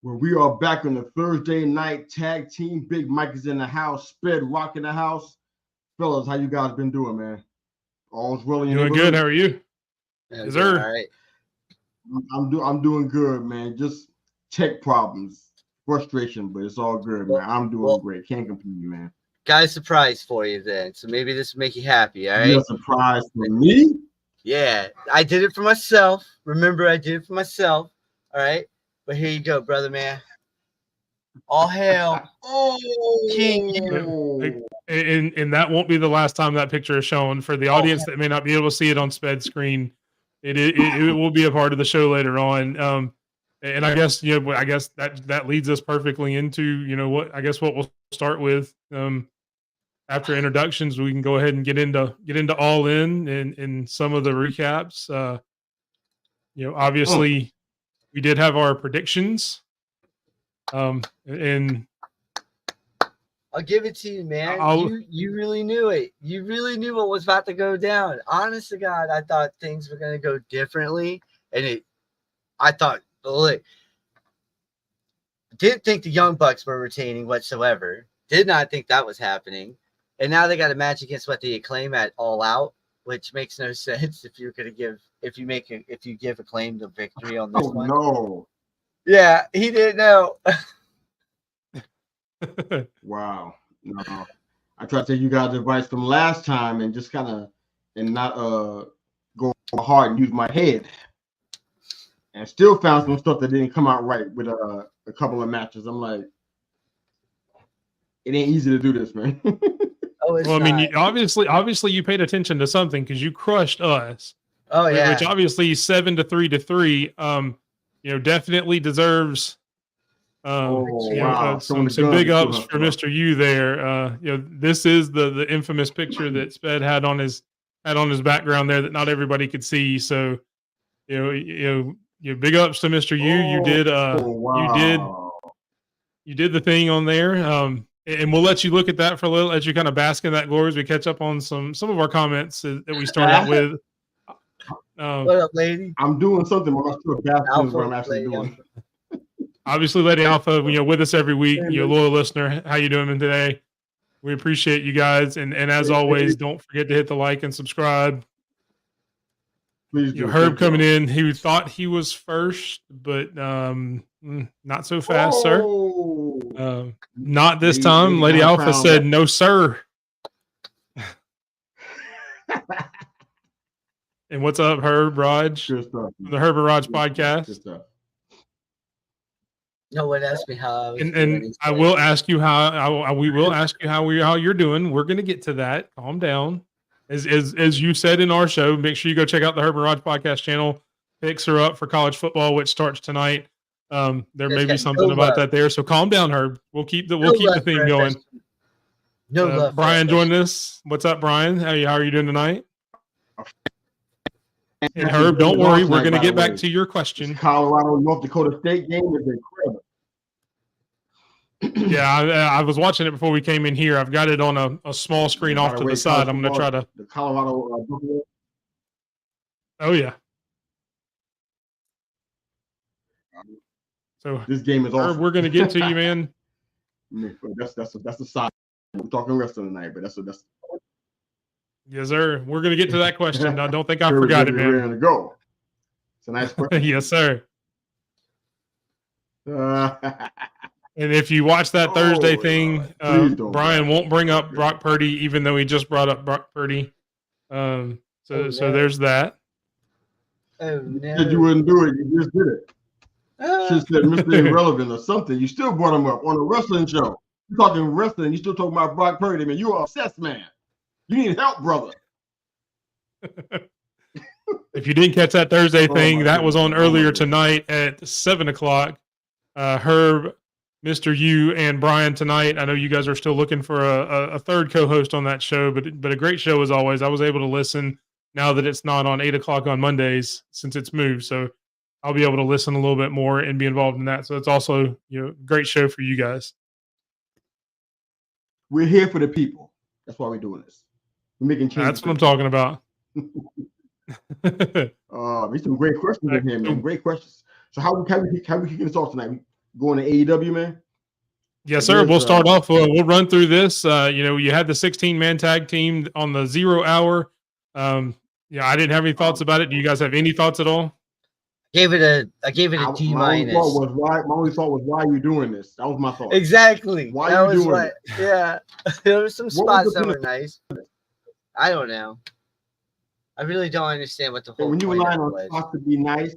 Well, we are back on the Thursday night tag team. Big Mike is in the house. Sped Rock in the house. Fellas, how you guys been doing, man? All's well in your Doing good. How are you? Yes, sir. All right. I'm doing good, man. Just tech problems, frustration, but it's all good, man. I'm doing great. Can't complain, man. Got a surprise for you then, so maybe this will make you happy. All right. You got a surprise for me? Yeah, I did it for myself. Remember, I did it for myself. All right. But here you go, brother, man. All hail, King. And that won't be the last time that picture is shown. For the audience that may not be able to see it on Sped's screen, it will be a part of the show later on. And I guess that leads us perfectly into what we'll start with. After introductions, we can go ahead and get into All In and some of the recaps. Obviously, we did have our predictions. And I'll give it to you, man. You really knew it. You really knew what was about to go down. Honest to God, I thought things were going to go differently, and I thought, look, didn't think the Young Bucks were retaining whatsoever. Did not think that was happening, and now they got a match against the Acclaim at All Out, which makes no sense if you give Acclaim the victory on this one. No. Yeah, he didn't know. Wow. No. I tried to take you guys' advice from last time and just kind of not go hard and use my head. And still found some stuff that didn't come out right with a couple of matches. I'm like, it ain't easy to do this, man. Well, I mean, obviously you paid attention to something because you crushed us. Oh yeah. Which obviously 7-3-3. Definitely deserves some big ups for Mr. U there. This is the infamous picture that Sped had on his background there that not everybody could see. So, big ups to Mr. U. You did the thing on there. And we'll let you look at that for a little as you kind of bask in that glory as we catch up on some of our comments that we start out with. What up, lady? I'm doing something. I'm not sure if that's what I'm actually doing. Obviously, Lady Alpha, with us every week. Loyal listener. How you doing today? We appreciate you guys. And as always, don't forget to hit the like and subscribe. Please do. Herb coming in. He thought he was first, but not so fast, sir. Not this time. Lady Alpha said, no, sir. And what's up, Herb, Raj? Good stuff. The Herb and Raj podcast. Good stuff. No one asked me how I was doing. And I will ask you we will ask you how you're doing. We're going to get to that. Calm down. As you said in our show, make sure you go check out the Herb and Raj podcast channel. Picks are up for college football, which starts tonight. There may be something about that there. So calm down, Herb. We'll keep the thing going. No love. Brian joined us. What's up, Brian? How are you doing tonight? And Herb, don't worry. We're going to get back to your question. Colorado North Dakota State game is incredible. Yeah, I was watching it before we came in here. I've got it on a small screen off to the side. I'm going to try to. The Colorado. Oh yeah. So this game is awesome. We're going to get to you, man. That's the side. We're talking wrestling tonight, but that's. Yes, sir. We're going to get to that question. I don't think I forgot it, man. We're going to go. It's a nice question. Yes, sir. And if you watch that Thursday thing, Brian won't bring up Brock Purdy, even though he just brought up Brock Purdy. So there's that. Oh, no. You said you wouldn't do it. You just did it. Should said Mr. Irrelevant or something. You still brought him up on a wrestling show. You're talking wrestling. You still talking about Brock Purdy. Man, you're obsessed, man. You need help, brother. If you didn't catch that Thursday thing, that was on earlier tonight at 7:00. Herb, Mr. U, and Brian tonight. I know you guys are still looking for a third co-host on that show, but a great show as always. I was able to listen now that it's not on 8:00 on Mondays since it's moved, so I'll be able to listen a little bit more and be involved in that. So it's also great show for you guys. We're here for the people. That's why we're doing this. We're making changes. That's what I'm talking about. These some great questions in here, man. Great questions. So how we kicking this off tonight? going to AEW, man? Yes, sir. We'll start off. We'll run through this. You had the 16-man tag team on the 0 hour. I didn't have any thoughts about it. Do you guys have any thoughts at all? I gave it a D minus. My only thought was why are you doing this? That was my thought. Exactly. Why are you doing it? Yeah. There were some spots that were nice. I don't know. I really don't understand what the whole when you point rely of it on was. spots to be nice,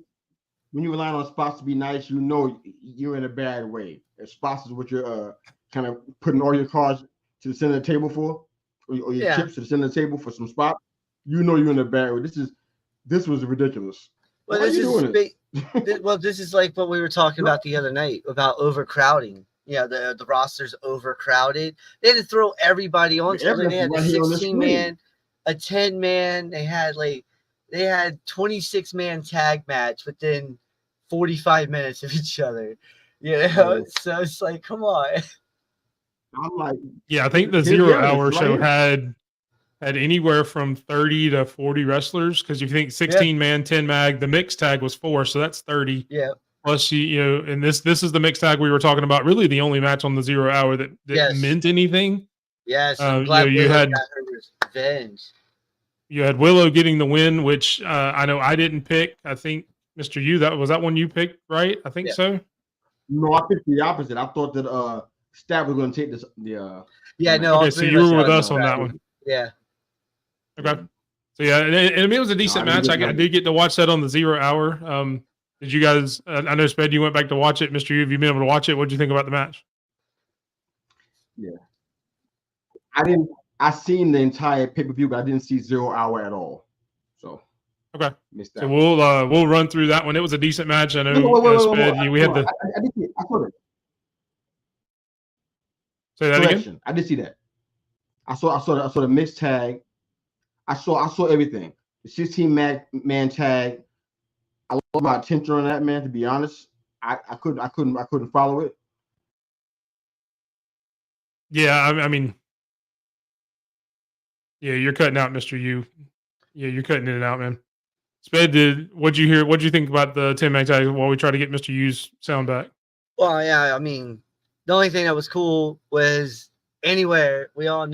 when you rely on spots to be nice, you know you're in a bad way. If spots is what you're kind of putting all your cards to the center of the table for, or your chips to the center of the table for some spots, you know you're in a bad way. This was ridiculous. Well, this is like what we were talking about the other night about overcrowding. Yeah, the roster's overcrowded. They had to throw everybody on. So they had a 16-man, a 10-man. They had 26-man tag match within 45 minutes of each other. So it's like, come on. I'm like, I think the 0 hour show had anywhere from 30 to 40 wrestlers, because you think 16-man, 10-mag, the mixed tag was 4, so that's 30. Yeah. Plus, and this is the mixed tag we were talking about. Really, the only match on the 0 hour that meant anything. Yes, I'm glad you had got her revenge. You had Willow getting the win, which I know I didn't pick. I think Mr. U, was that one you picked, right? I think so. No, I picked the opposite. I thought that Stab was going to take this. Okay, so you were with us on that one. Yeah. Okay. So and it was a decent match. I did get to watch that on the 0 hour. Did you guys? I know Sped, you went back to watch it. Mr. U, have you been able to watch it? What did you think about the match? Yeah, I didn't. I seen the entire pay-per-view, but I didn't see 0 hour at all. So okay, so we'll run through that one. It was a decent match. I know Sped. We had the. I did see it. I saw it. Say that again. I did see that. I saw the mixed tag. I saw everything. The 16-man tag. I lost my attention on that, man. To be honest, I couldn't follow it. Yeah, I mean, you're cutting out, Mr. U. Yeah, you're cutting in and out, man. Spade, what'd you hear? What'd you think about the 10-man tag while we try to get Mr. U's sound back? Well, yeah, I mean, the only thing that was cool was anywhere. We all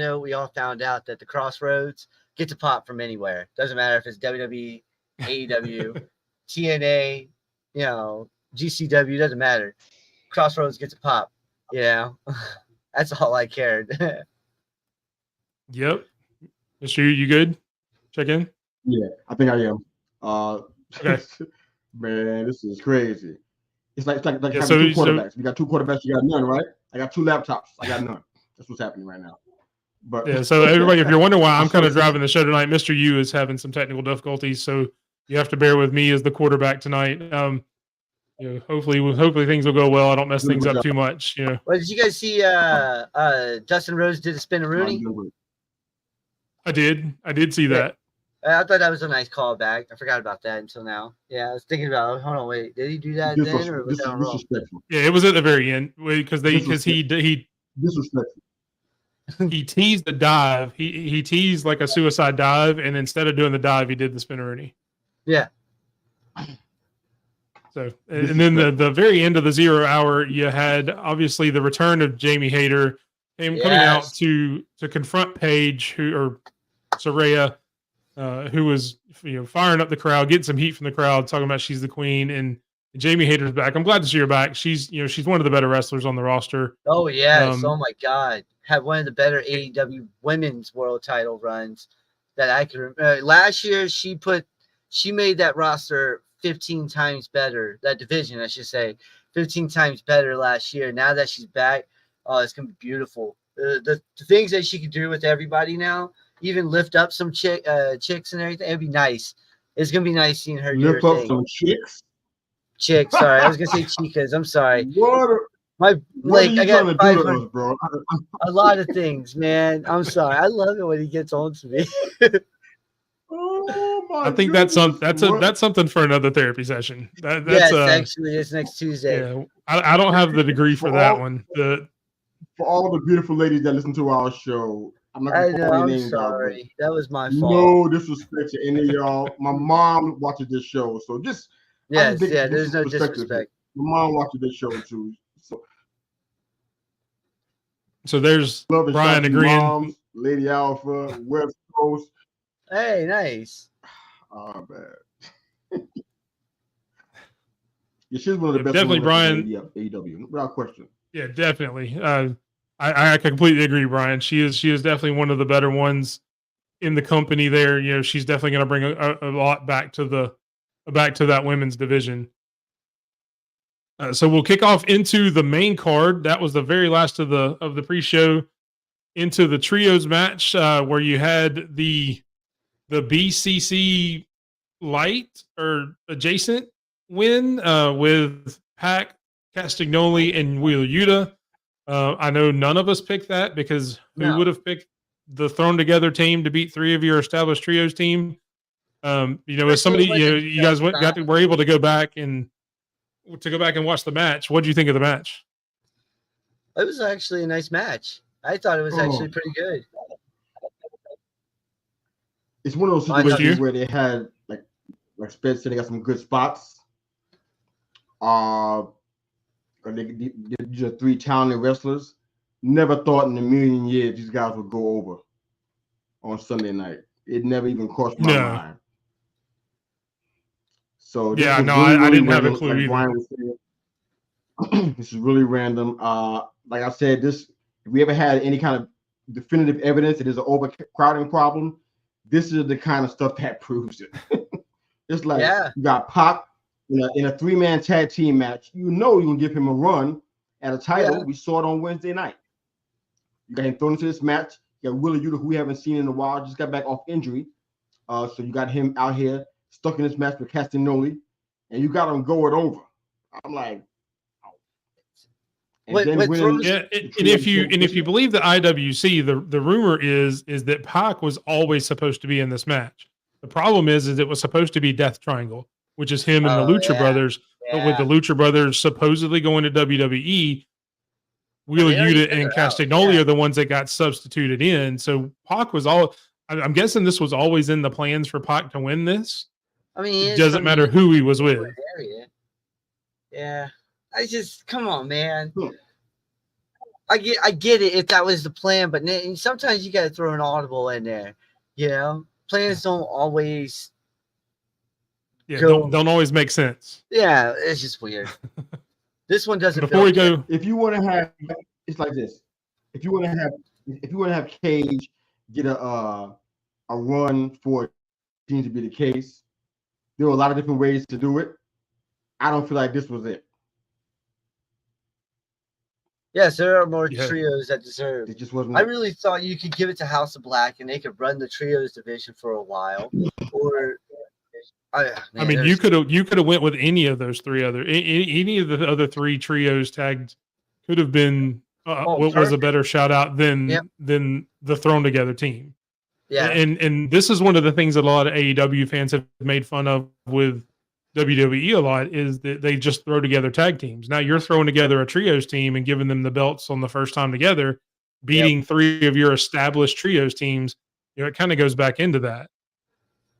found out that the Crossroads gets a pop from anywhere. Doesn't matter if it's WWE, AEW, TNA, GCW, doesn't matter. Crossroads gets a pop. That's all I cared. Yep. Mr. U, you good? Check in? Yeah, I think I am. Okay. Man, this is crazy. It's like having two quarterbacks. You got two quarterbacks, you got none, right? I got two laptops, I got none. That's what's happening right now. But so everybody, if you're wondering why I'm kind of driving the show tonight, Mr. U is having some technical difficulties, so you have to bear with me as the quarterback tonight. Hopefully things will go well. I don't mess things up too much. Well, did you guys see Dustin Rhodes did a spin a Rooney? I did see that. I thought that was a nice callback. I forgot about that until now. Yeah, I was thinking about. Hold on, wait. Did he do that then, or was that wrong? Yeah, it was at the very end because he disrespectful. He teased the dive. He teased like a suicide dive, and instead of doing the dive, he did the spinneroonie. Yeah. So, and then the very end of the 0 hour, you had obviously the return of Jamie Hayter coming out to confront Paige, Saraya, who was firing up the crowd, getting some heat from the crowd, talking about she's the queen, and Jamie Hayter's back. I'm glad to see her back. She's one of the better wrestlers on the roster. Oh yes, oh my God, had one of the better AEW women's world title runs that I can remember. Last year, she made that roster 15 times better. That division, I should say, 15 times better last year. Now that she's back, oh, it's gonna be beautiful. The things that she can do with everybody now, even lift up some chicks and everything. It'd be nice. It's gonna be nice seeing her lift up some chicks. Chicks, sorry, I was gonna say chicas. I'm sorry. I got 500, bro? A lot of things, man. I'm sorry. I love it when he gets on to me. I think that's something for another therapy session. Actually, it's next Tuesday. Yeah, I don't have the degree for that one. For all the beautiful ladies that listen to our show, I'm not going to call any names out. Sorry, that was my fault. No disrespect to any of y'all. My mom watches this show, so just there's no disrespect. My mom watches this show too, So there's Love and Brian Shotzi agreeing. Moms, Lady Alpha, West Coast. Hey, nice. Oh man. Yeah, she's one of the best Definitely, women Brian. in AEW, without question. Yeah, definitely. I completely agree, Brian. She is definitely one of the better ones in the company there. You know, she's definitely going to bring a lot back to that women's division. So we'll kick off into the main card. That was the very last of the pre-show, into the trios match, where you had the BCC light or adjacent win with Pac, Castagnoli, and Wheeler Yuta. I know none of us picked that, because who would have picked the thrown together team to beat three of your established trios team? As somebody, you guys were able to go back and watch the match. What did you think of the match? It was actually a nice match. I thought it was actually pretty good. It's one of those situations where they had, like Spence said, they got some good spots. These are three talented wrestlers. Never thought in a million years these guys would go over on Sunday night. It never even crossed my mind. So yeah, no, I didn't have a clue either. Was saying, this is really random. Like I said, if we ever had any kind of definitive evidence that there's an overcrowding problem, this is the kind of stuff that proves it. It's like you got Pac in a three-man tag team match. You know you're gonna give him a run at a title. Yeah. We saw it on Wednesday night. You got him thrown into this match. You got Wheeler Yuta, who we haven't seen in a while, just got back off injury. So you got him out here stuck in this match with Castagnoli, and you got him going over. I'm like, and if you believe the IWC, the rumor is that Pac was always supposed to be in this match. The problem is it was supposed to be Death Triangle, which is him and the Lucha Brothers. Yeah. But with the Lucha Brothers supposedly going to WWE, Wheeler Yuta and Castagnoli are the ones that got substituted in. So Pac was I'm guessing this was always in the plans for Pac to win this. I mean, it doesn't matter who he was with. Yeah. Come on, man. I get it if that was the plan, but sometimes you got to throw an audible in there. Plans don't always. Yeah, don't always make sense. Yeah, it's just weird. This one doesn't. Before we go, if you want to have, it's like this. If you want to have Cage get a run for it seems to be the case, there were a lot of different ways to do it. I don't feel like this was it. Yes, there are more trios that deserve. It just wasn't. I really thought you could give it to House of Black and they could run the trios division for a while. Or, you could have went with any of those any of the other three trios tagged. Could have been what was a better shout out than the thrown together team. Yeah, and this is one of the things that a lot of AEW fans have made fun of with WWE a lot, is that they just throw together tag teams. Now you're throwing together a trios team and giving them the belts on the first time together, beating three of your established trios teams. It kind of goes back into that.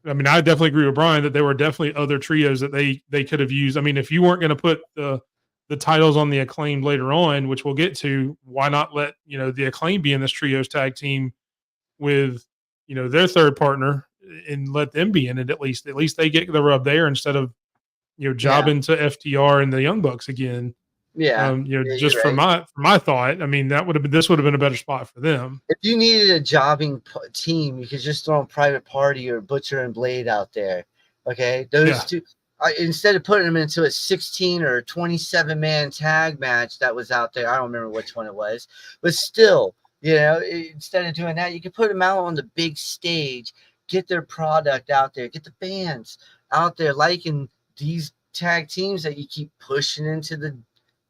I mean, I definitely agree with Brian that there were definitely other trios that they could have used. I mean, if you weren't going to put the titles on the Acclaimed later on, which we'll get to, why not let the Acclaimed be in this trios tag team with their third partner and let them be in it at least. At least they get the rub there instead of jobbing to FTR and the Young Bucks again. Yeah. Just for my thought, I mean, this would have been a better spot for them. If you needed a jobbing team, you could just throw a Private Party or Butcher and Blade out there. Okay, those two. Instead of putting them into a 16 or 27-man tag match that was out there, I don't remember which one it was, but still, instead of doing that, you could put them out on the big stage, get their product out there, get the fans out there liking these tag teams that you keep pushing into the,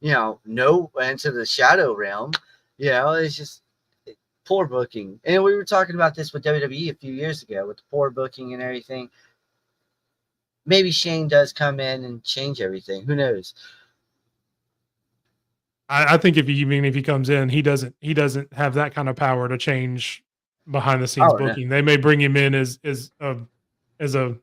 into the shadow realm. It's just poor booking. And we were talking about this with WWE a few years ago with the poor booking and everything. Maybe Shane does come in and change everything. Who knows? I think if he comes in, he doesn't have that kind of power to change behind the scenes booking. No. They may bring him in as a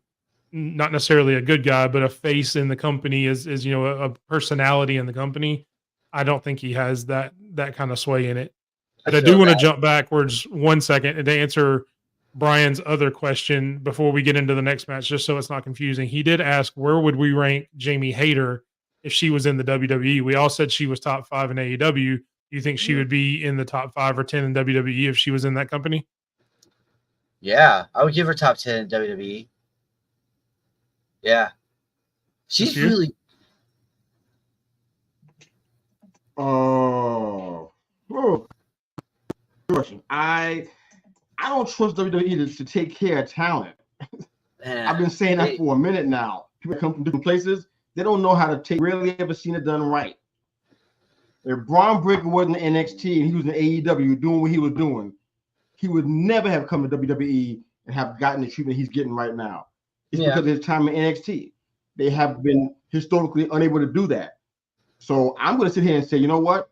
not necessarily a good guy, but a face in the company, as a personality in the company. I don't think he has that kind of sway in it. But I do want to jump backwards 1 second and to answer Brian's other question before we get into the next match, just so it's not confusing. He did ask, where would we rank Jamie Hayter if she was in the WWE? We all said she was top 5 in AEW. Do you think she would be in the top 5 or 10 in WWE if she was in that company? Yeah, I would give her top 10 in WWE. Yeah. She's really. Oh, question. I don't trust WWE to take care of talent. I've been saying that for a minute now. People come from different places. They don't know how to take. Rarely ever seen it done right. If Braun Breaker wasn't in NXT and he was in AEW doing what he was doing, he would never have come to WWE and have gotten the treatment he's getting right now. It's because of his time in NXT. They have been historically unable to do that. So I'm going to sit here and say, you know what?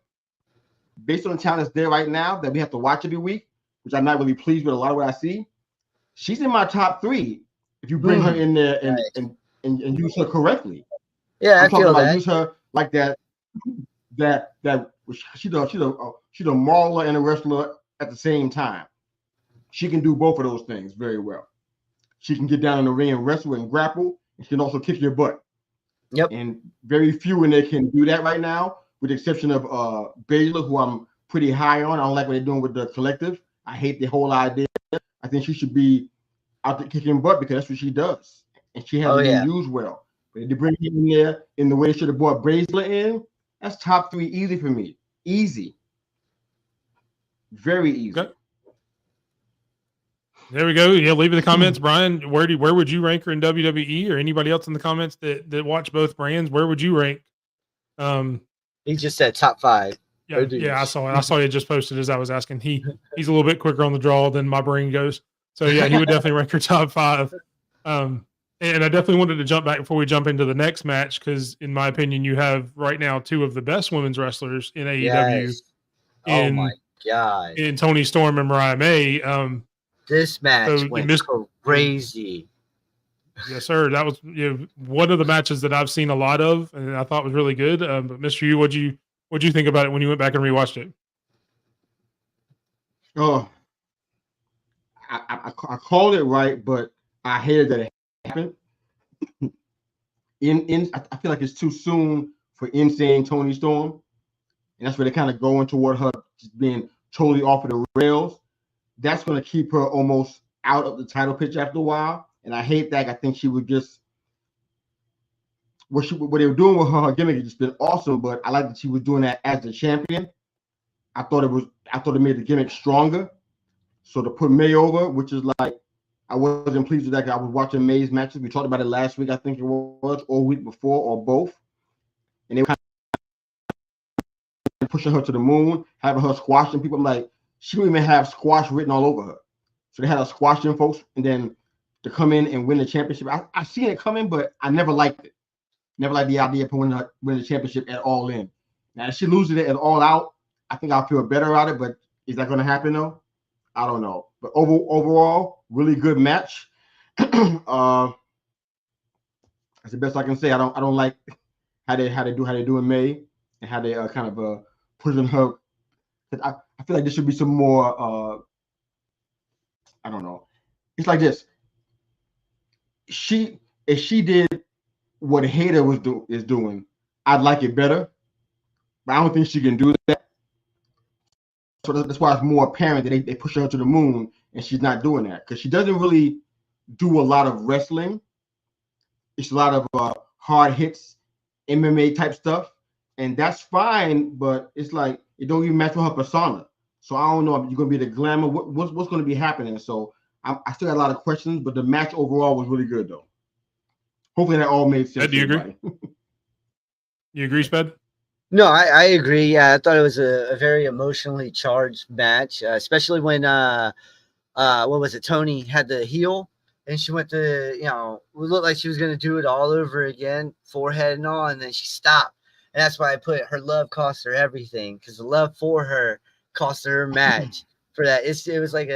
Based on the talent that's there right now that we have to watch every week, which I'm not really pleased with a lot of what I see, she's in my top 3 if you bring her in there and use her correctly. Yeah, I'm talking about use her like that. She's a mauler and a wrestler at the same time. She can do both of those things very well. She can get down in the ring and wrestle and grapple, and she can also kick your butt. Yep. And very few in there can do that right now, with the exception of Baszler, who I'm pretty high on. I don't like what they're doing with the collective. I hate the whole idea. I think she should be out there kicking butt because that's what she does. And she hasn't been used well. But if they bring him in there in the way they should have brought Baszler in, that's top 3 easy for me. Easy. Very easy. Okay. There we go. Yeah, leave in the comments, Brian. Where would you rank her in WWE, or anybody else in the comments that watch both brands? Where would you rank? He just said top 5. Yeah, I saw it. I saw you just posted as I was asking. He's a little bit quicker on the draw than my brain goes. So yeah, he would definitely rank her top 5. And I definitely wanted to jump back before we jump into the next match, because in my opinion, you have right now 2 of the best women's wrestlers in AEW. Yes. Oh my God. In Toni Storm and Mariah May. This match went crazy. Yes, sir. That was one of the matches that I've seen a lot of, and I thought was really good. But Mr. Yu, what'd you think about it when you went back and rewatched it? Oh, I called it right, but I hated that it happened. I feel like it's too soon for insane Toni Storm, and that's where they're kind of going toward her just being totally off of the rails. That's going to keep her almost out of the title picture after a while, and I hate that. I think she would just what they were doing with her gimmick has just been awesome. But I like that she was doing that as the champion. I thought it made the gimmick stronger. So to put May over, which is like, I wasn't pleased with that. I was watching May's matches. We talked about it last week, I think it was, or week before, or both, and they were kind of pushing her to the moon, having her squashing people. I'm like, she don't even have squash written all over her. So they had her squashing folks, and then to come in and win the championship. I seen it coming, but I never liked it. Never liked the idea of winning the championship at All In. Now, if she loses it at All Out, I think I'll feel better about it, but is that going to happen, though? I don't know. But overall, really good match. That's the best I can say. I don't like how they do in May, and how they kind of pushing her. I feel like there should be some more. I don't know. It's like this. If she did what Hayter is doing, I'd like it better. But I don't think she can do that. So that's why it's more apparent that they push her to the moon, and she's not doing that, because she doesn't really do a lot of wrestling. It's a lot of hard hits, MMA type stuff, and that's fine. But it's like it don't even match with her persona. So I don't know if you're gonna be the glamour. What's going to be happening? So I still got a lot of questions, but the match overall was really good, though. Hopefully that all made sense. Do you agree? You agree, Sped? No, I agree. Yeah, I thought it was a very emotionally charged match, especially when what was it? Toni had the heel, and she went to, it looked like she was going to do it all over again, forehead and all, and then she stopped. And that's why I put her love cost her everything, because the love for her cost her match for that. It was like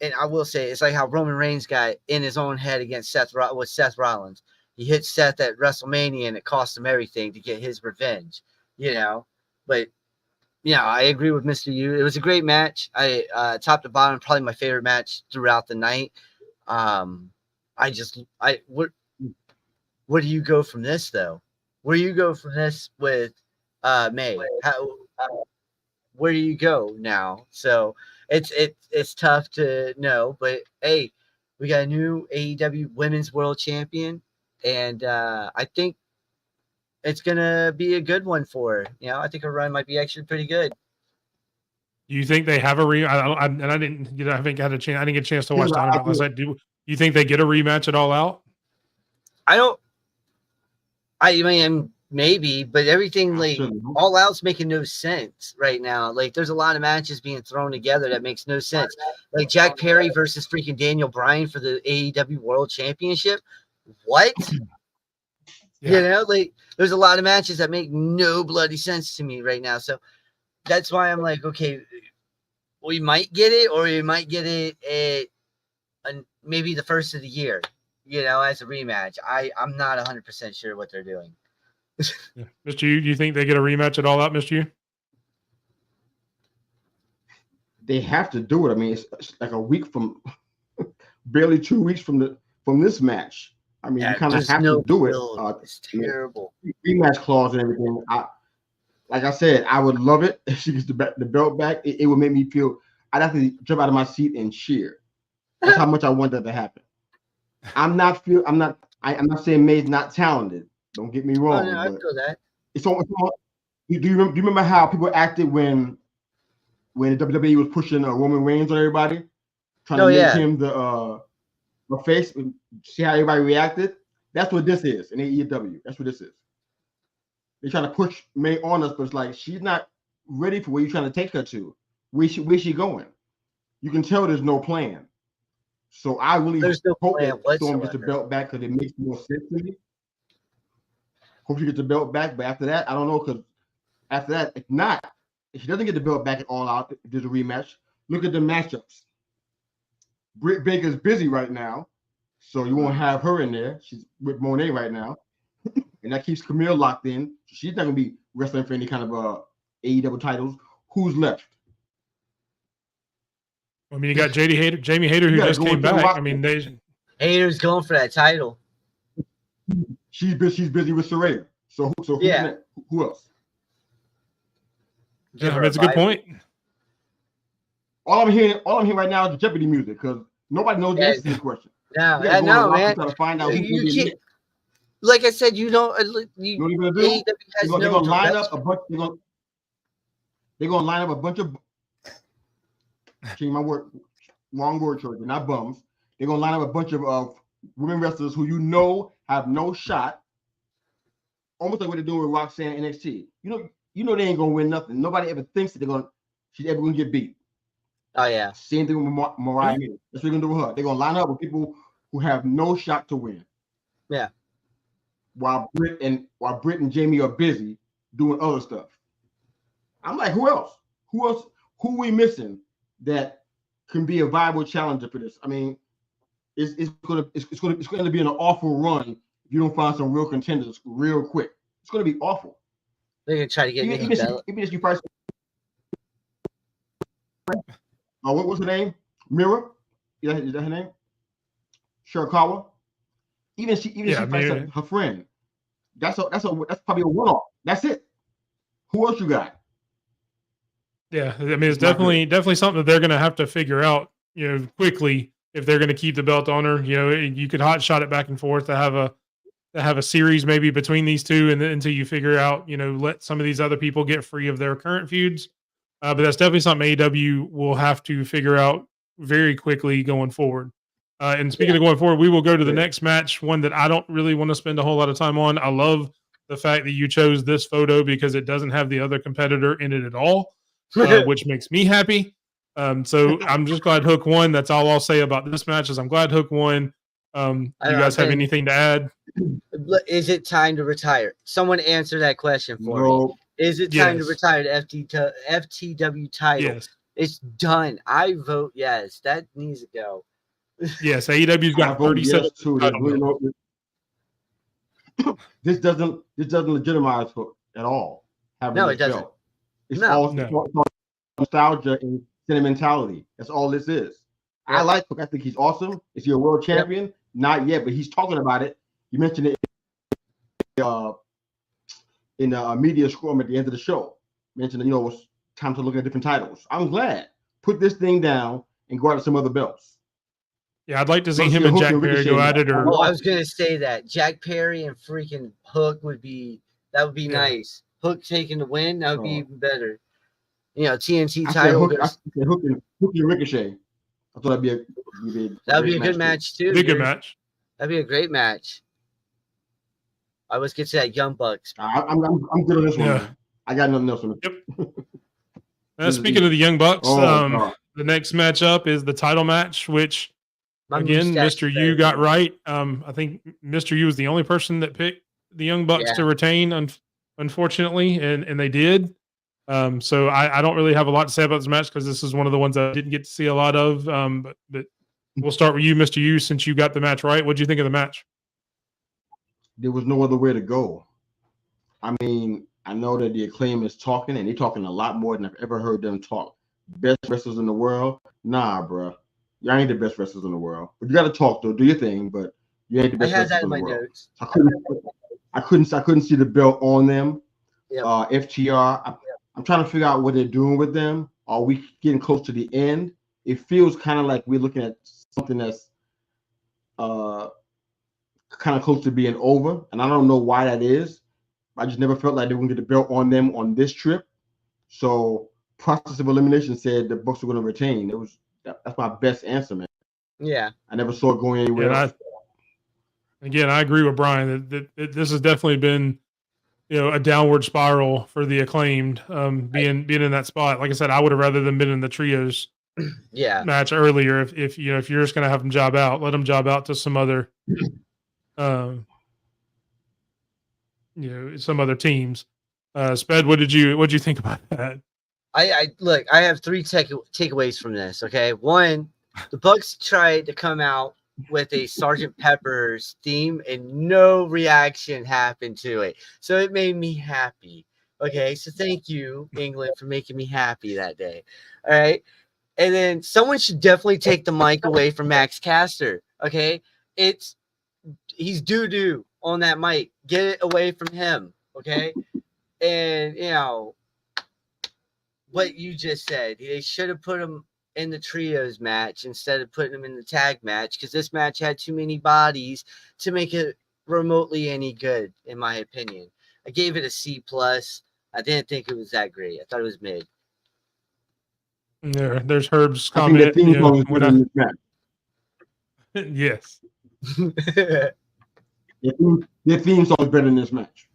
and I will say, it's like how Roman Reigns got in his own head against Seth Rollins. He hit Seth at WrestleMania, and it cost him everything to get his revenge, But Yeah, I agree with Mr. Yu. It was a great match. I top to bottom, probably my favorite match throughout the night. Where do you go from this though? Where do you go from this with May? Where do you go now? So it's tough to know, but hey, we got a new AEW Women's World Champion, and I think it's gonna be a good one for her. I think her run might be actually pretty good. Do you think they have a I didn't get. I haven't got a chance. I didn't get a chance to watch Dynamite last night. Do you think they get a rematch at All Out? I mean, maybe, but everything like All Out's making no sense right now. Like, there's a lot of matches being thrown together that makes no sense. Like Jack Perry versus freaking Daniel Bryan for the AEW World Championship. What? Yeah. Like there's a lot of matches that make no bloody sense to me right now. So that's why I'm like, okay, we might get it, or we might get it at maybe the first of the year, as a rematch. I'm not 100% sure what they're doing. Yeah. Mr. Yu, do you think they get a rematch at All Out, Mr. Yu? They have to do it. I mean, it's like a week from, barely 2 weeks from this match. I mean, you kind of have to do it. It's terrible. Rematch clause and everything. Like I said, I would love it if she gets the belt back. It would make me feel. I'd have to jump out of my seat and cheer. That's how much I want that to happen. I'm not saying May's not talented. Don't get me wrong. Oh, no, I feel that. It's almost. Do you remember how people acted when the WWE was pushing Roman Reigns on everybody, trying to make him the face? See how everybody reacted? That's what this is in AEW. That's what this is. They're trying to push May on us, but it's like she's not ready for where you're trying to take her to. Where's she going? You can tell there's no plan. So I really hope that Storm gets the belt back because it makes more sense to me. Hope she gets the belt back, but after that, I don't know, because after that, if she doesn't get the belt back at All Out, if there's a rematch, look at the matchups. Britt Baker's busy right now, so you won't have her in there. She's with Monet right now. And that keeps Camille locked in. She's not going to be wrestling for any kind of AEW titles. Who's left? I mean, you got Jamie Hayter, who just came back. I mean, Hayter's going for that title. She's busy with Saraya. So who else? Yeah, that's a good point. All I'm hearing right now is the Jeopardy music, because nobody knows the answer to this question. No, man. To find out like I said, you don't. They're gonna line up a bunch. They're gonna line up a bunch of. Change my word. Wrong word choice. They're not bums. They're gonna line up a bunch of women wrestlers who have no shot. Almost like what they're doing with Roxanne and NXT. You know they ain't gonna win nothing. Nobody ever thinks that she's ever gonna get beat. Oh yeah. Same thing with Mariah. That's what they're gonna do with her. They're gonna line up with people who have no shot to win. Yeah. While Britt and Jamie are busy doing other stuff. I'm like, who else? Who are we missing that can be a viable challenger for this? I mean, it's gonna be an awful run if you don't find some real contenders real quick. It's gonna be awful. They're gonna try to get Nikki Bella. Even if you price. What's her name? Mira? Is that her name? Shirakawa. Even she fights her friend. That's probably a one-off. That's it. Who else you got? Yeah, I mean, it's definitely something that they're going to have to figure out, quickly if they're going to keep the belt on her. You could hot shot it back and forth to have a series maybe between these two, and then until you figure out, let some of these other people get free of their current feuds. But that's definitely something AEW will have to figure out very quickly going forward. And speaking of going forward, we will go to the next match, one that I don't really want to spend a whole lot of time on. I love the fact that you chose this photo because it doesn't have the other competitor in it at all, which makes me happy. So I'm just glad Hook won. That's all I'll say about this match is I'm glad Hook won. You guys have anything to add? Is it time to retire? Someone answer that question for me. Is it time to retire the FTW title? Yes. It's done. I vote yes. That needs to go. Yes, AEW's got 37. This doesn't legitimize Hook at all. No, it doesn't. It's No. all nostalgia and sentimentality. That's all this is. Yep. I like Hook. I think he's awesome. Is he a world champion? Yep. Not yet, but he's talking about it. You mentioned it in a media scrum at the end of the show. Mentioned, it's time to look at different titles. I'm glad. Put this thing down and go after some other belts. Yeah, I'd like to see him and Jack Perry go at it. Or I was gonna say that Jack Perry and freaking Hook would be nice. Hook taking the win, that would be even better. TNT title. Hook and Ricochet. I thought that'd be a good match too. Be a good match. That'd be a great match. I always get to that Young Bucks. I'm good on this one. Man. I got nothing else on it. Yep. Speaking of the Young Bucks, the next matchup is the title match, which again, Mr. U got right. I think Mr. U was the only person that picked the Young Bucks to retain, unfortunately, and they did. So I don't really have a lot to say about this match because this is one of the ones I didn't get to see a lot of. But we'll start with you, Mr. U, since you got the match right. What did you think of the match? There was no other way to go. I mean, I know that the Acclaim is talking, and they're talking a lot more than I've ever heard them talk. Best wrestlers in the world? Nah, bro. You ain't the best wrestlers in the world. But you got to talk, though. Do your thing, but you ain't the best wrestlers in the world. I couldn't see the belt on them. Yep. FTR. I'm trying to figure out what they're doing with them. Are we getting close to the end? It feels kind of like we're looking at something that's kind of close to being over, and I don't know why that is. I just never felt like they were going to get the belt on them on this trip. So process of elimination said the Bucks were going to retain. That's my best answer, man. Yeah, I never saw it going anywhere else. I agree with Brian that this has definitely been a downward spiral for the Acclaimed, being in that spot. Like I said, I would have rather than been in the trios match earlier. If you're just going to have them job out, let them job out to some other some other teams. Sped, what did you think about that? I have three takeaways from this. Okay, one, the Bucks tried to come out with a Sgt. Pepper's theme and no reaction happened to it, so it made me happy. Okay, so thank you, England, for making me happy that day. All right, and then someone should definitely take the mic away from Max Caster. Okay, he's doo-doo on that mic. Get it away from him, okay? And, what you just said, they should have put him in the trios match instead of putting him in the tag match because this match had too many bodies to make it remotely any good, in my opinion. I gave it a C+. I didn't think it was that great. I thought it was mid. There's Herb's comment. I think the theme song is better in this match. Yes. Their theme song is better in this match.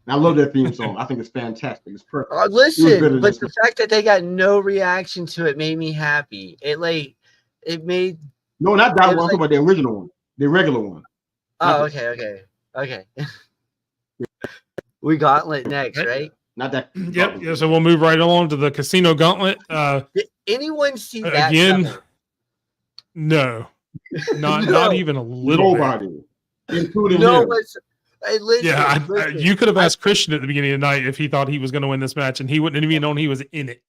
I love their theme song. I think it's fantastic. It's perfect. Listen, but the fact that they got no reaction to it made me happy. It made no, not that one. I'm talking about the original one, the regular one. Oh, okay. We Gauntlet next, right? Not that. Yep. Yeah. So we'll move right along to the Casino Gauntlet. Did anyone see that again? coming? No, not even a little. Nobody, including no. him. Listen. You could have asked Christian at the beginning of the night if he thought he was going to win this match, and he wouldn't have even known he was in it.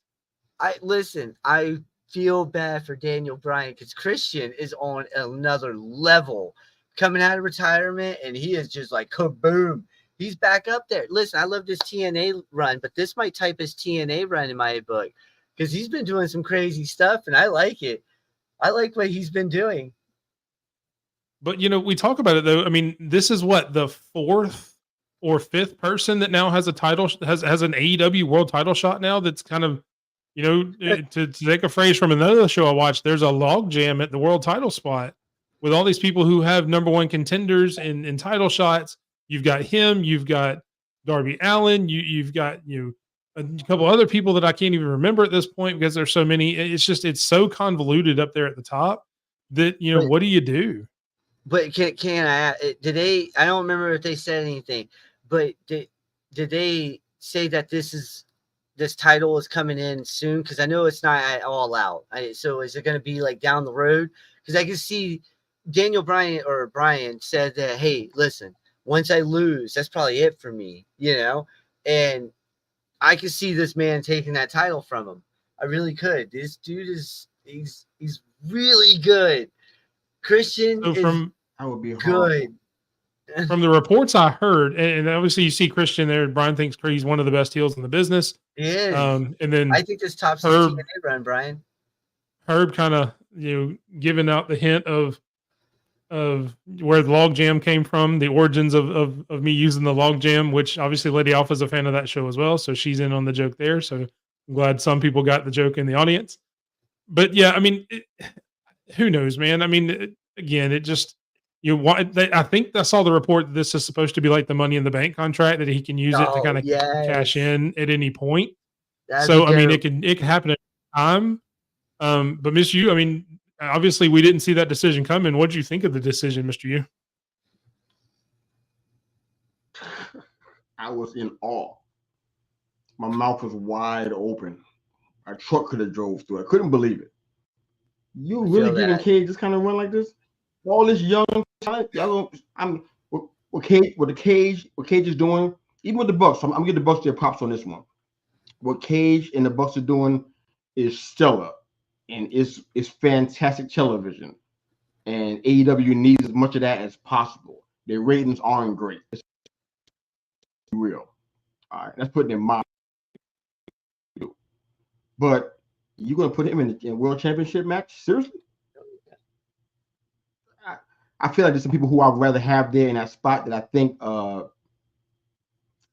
I feel bad for Daniel Bryan because Christian is on another level, coming out of retirement, and he is just like kaboom. He's back up there. Listen, I love this TNA run, but this might type his TNA run in my book because he's been doing some crazy stuff, and I like it. I like what he's been doing. But, we talk about it, though. I mean, this is what, the fourth or fifth person that now has a title, has an AEW world title shot now that's kind of, to take a phrase from another show I watched, there's a log jam at the world title spot with all these people who have number one contenders in title shots. You've got him, you've got Darby Allin, you've got, a couple other people that I can't even remember at this point because there's so many. It's so convoluted up there at the top that, what do you do? But can I? Did they? I don't remember if they said anything. But did they say that this title is coming in soon? Because I know it's not at All Out. So is it going to be like down the road? Because I can see Daniel Bryan said that. Hey, listen, once I lose, that's probably it for me. And I could see this man taking that title from him. I really could. This dude he's really good. Christian So is That would be hard. good. From the reports I heard, and obviously you see Christian there. Brian thinks he's one of the best heels in the business. He is. And then I think this tops his Herb- TNA run, Brian. Herb kind of giving out the hint of where the log jam came from, the origins of me using the log jam, which obviously Lady Alpha is a fan of that show as well, so she's in on the joke there. So I'm glad some people got the joke in the audience. But yeah, I mean, who knows, man? I mean, again, it just I think I saw the report that this is supposed to be like the Money in the Bank contract, that he can use it to kind of cash in at any point. So I mean, it can happen at any time. But Miss Yu, I mean, obviously we didn't see that decision coming. What did you think of the decision, Mr. Yu? I was in awe. My mouth was wide open. A truck could have drove through. I couldn't believe it. You really giving Cage this kind of run like this? All this young talent, what Cage is doing, even with the Bucks. I'm gonna give the Bucks their props on this one. What Cage and the Bucks are doing is stellar, and it's fantastic television. And AEW needs as much of that as possible. Their ratings aren't great. It's real. All right, that's putting in mind. But you're gonna put him in a world championship match? Seriously? I feel like there's some people who I'd rather have there in that spot that I think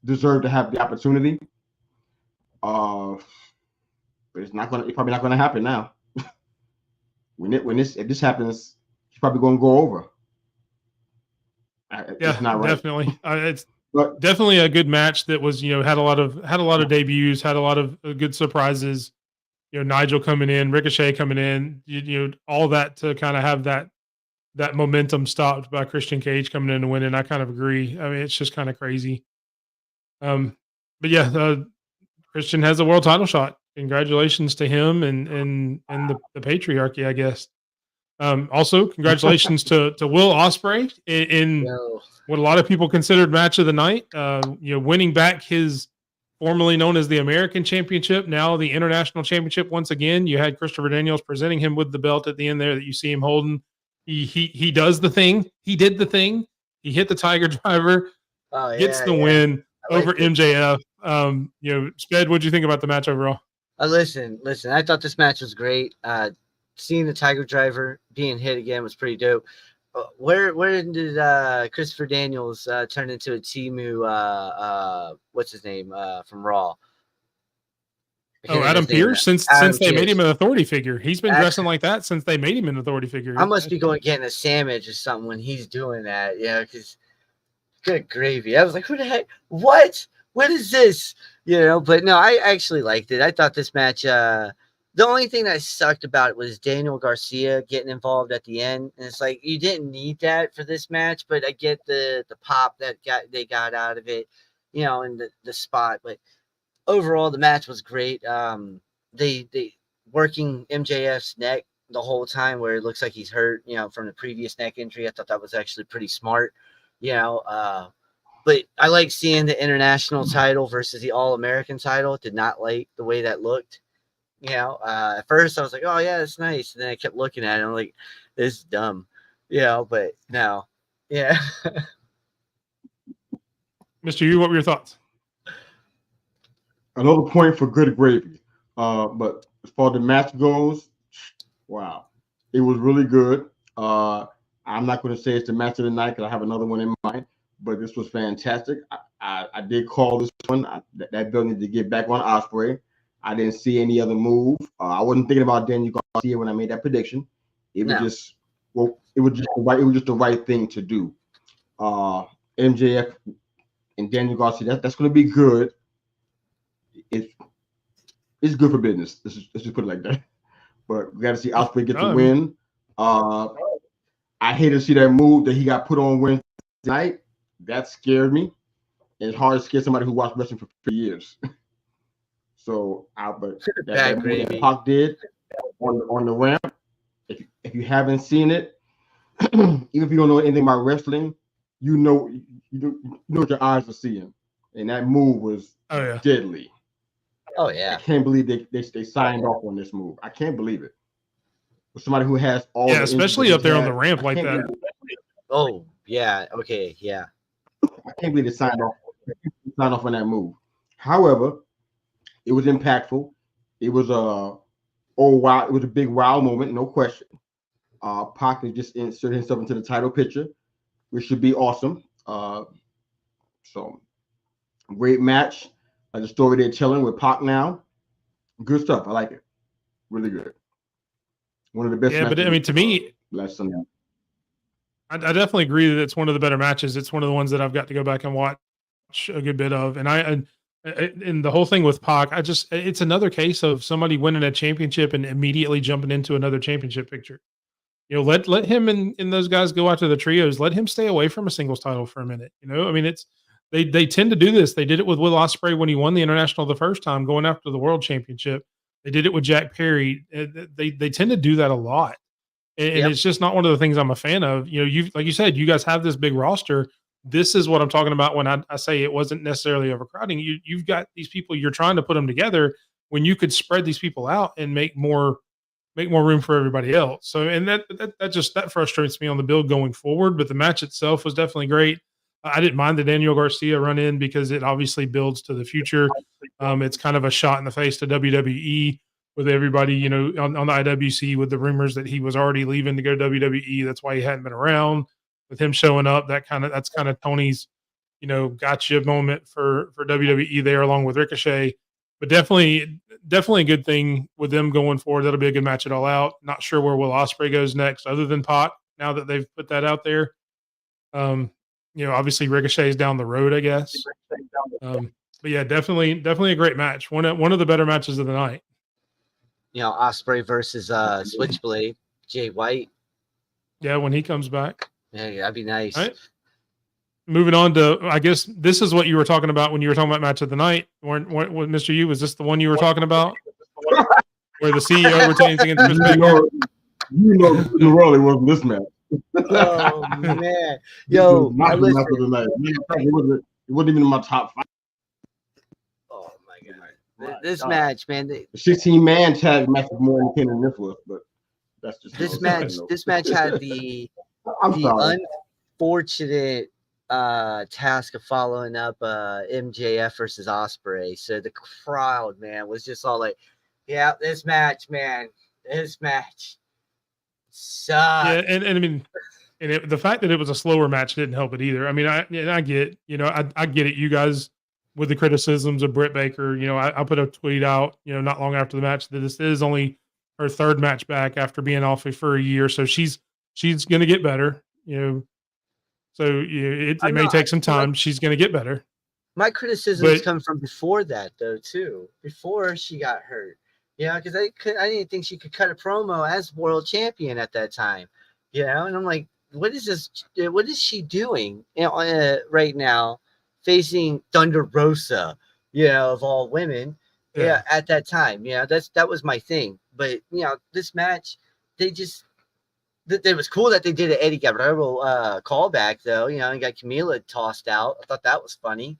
deserve to have the opportunity. But it's probably not gonna happen now. If this happens, he's probably gonna go over. It's not right. Definitely. It's definitely a good match that was, had a lot of debuts, had a lot of good surprises. Nigel coming in, Ricochet coming in, all that to kind of have that momentum stopped by Christian Cage coming in and winning. I kind of agree. I mean, it's just kind of crazy. But yeah, Christian has a world title shot. Congratulations to him and the patriarchy, I guess. Also, congratulations to Will Ospreay in what a lot of people considered match of the night. Winning back his formerly known as the American Championship, now the International Championship once again. You had Christopher Daniels presenting him with the belt at the end there that you see him holding. He does the thing. He did the thing. He hit the Tiger Driver. Gets the win over MJF. Sped, what'd you think about the match overall? Listen. I thought this match was great. Seeing the Tiger Driver being hit again was pretty dope. Where did Christopher Daniels turn into a Timu? What's his name from Raw? Adam Pearce. Since they made him an authority figure, he's been dressing like that since they made him an authority figure. I must be getting a sandwich or something when he's doing that. Yeah, because good gravy. I was like, who the heck? What is this? But no, I actually liked it. I thought this match. The only thing that sucked about it was Daniel Garcia getting involved at the end, and it's like you didn't need that for this match. But I get the pop that they got out of it, and the spot. But overall, the match was great. They working MJF's neck the whole time, where it looks like he's hurt, from the previous neck injury. I thought that was actually pretty smart, But I like seeing the international title versus the All-American title. Did not like the way that looked. At first I was like, oh yeah, that's nice. And then I kept looking at it. And I'm like, this is dumb. But no. Yeah. Mr. Yu, what were your thoughts? Another point for good gravy. But as far as the match goes, wow. It was really good. I'm not going to say it's the match of the night because I have another one in mind, but this was fantastic. I did call this one. That bill needed to get back on Ospreay. I didn't see any other move. I wasn't thinking about Daniel Garcia when I made that prediction. It was just the right thing to do. MJF and Daniel Garcia, that's going to be good. It's good for business. Let's just put it like that. But we got to see Ospreay get the win. I hate to see that move that he got put on Wednesday night. That scared me. It's hard to scare somebody who watched wrestling for 3 years. So, but that move that Pac did on the ramp, if you haven't seen it, even if you don't know anything about wrestling, you know what your eyes are seeing, and that move was deadly. Oh I yeah. can't believe they signed off on this move. I can't believe it. With somebody who has all Yeah, the injuries especially that up he's there on had, the ramp I like can't that. believe Oh yeah. Okay. Yeah. I can't believe they signed off on that move. However, it was impactful. It was wow, it was a big wow moment, no question. Pac just inserted himself into the title picture, which should be awesome. So great match. Like the story they're telling with Pac now. Good stuff. I like it. Really good. One of the best Yeah, but matches I mean, to me, last Sunday. I definitely agree that it's one of the better matches. It's one of the ones that I've got to go back and watch a good bit of. And the whole thing with Pac, it's another case of somebody winning a championship and immediately jumping into another championship picture. You know, let him and those guys go out to the trios. Let him stay away from a singles title for a minute. You know, I mean, they tend to do this. They did it with Will Ospreay when he won the international the first time, going after the world championship. They did it with Jack Perry. They tend to do that a lot. And Yep. it's just not one of the things I'm a fan of. You know, like you said, you guys have this big roster. This is what I'm talking about when I say it wasn't necessarily overcrowding. You've got these people, you're trying to put them together when you could spread these people out and make more room for everybody else. So, and that frustrates me on the build going forward. But the match itself was definitely great. I didn't mind the Daniel Garcia run in because it obviously builds to the future. It's kind of a shot in the face to WWE with everybody, you know, on the IWC with the rumors that he was already leaving to go to WWE. That's why he hadn't been around. With him showing up, that's kind of Tony's, you know, gotcha moment for WWE there, along with Ricochet. But definitely a good thing with them going forward. That'll be a good match at All Out. Not sure where Will Ospreay goes next, other than Pac. Now that they've put that out there, you know, obviously Ricochet's down the road, I guess. But yeah, definitely a great match. One of the better matches of the night. You know, Ospreay versus Switchblade, Jay White. Yeah, when he comes back. Yeah, that'd be nice. All right. Moving on to, I guess this is what you were talking about when you were talking about match of the night. What Mr. U, was this the one you were talking about? Where the CEO retains against Chris Baker? You know, really wasn't this match. Oh man, yo, not the match of the night. It wasn't even in my top 5. Oh my god, this match, man. The 16-man tag match is more entertaining than this was, but that's just this match. This match had the unfortunate task of following up MJF versus Ospreay. So the crowd, man, was just all like, "Yeah, this match, man, this match sucks." Yeah, and I mean, the fact that it was a slower match didn't help it either. I mean, I get, you know, I get it. You guys with the criticisms of Britt Baker, you know, I put a tweet out, you know, not long after the match that this is only her third match back after being off for a year, so she's going to get better, you know. So it may take some time. She's going to get better. My criticisms come from before that, though, too. Before she got hurt, yeah, because I didn't think she could cut a promo as world champion at that time, you know. And I'm like, what is this? What is she doing, you know, right now, facing Thunder Rosa, you know, of all women, yeah, at that time, yeah, that was my thing. But you know, this match, they just. It was cool that they did an Eddie Guerrero callback, though, you know, and got Camila tossed out. I thought that was funny,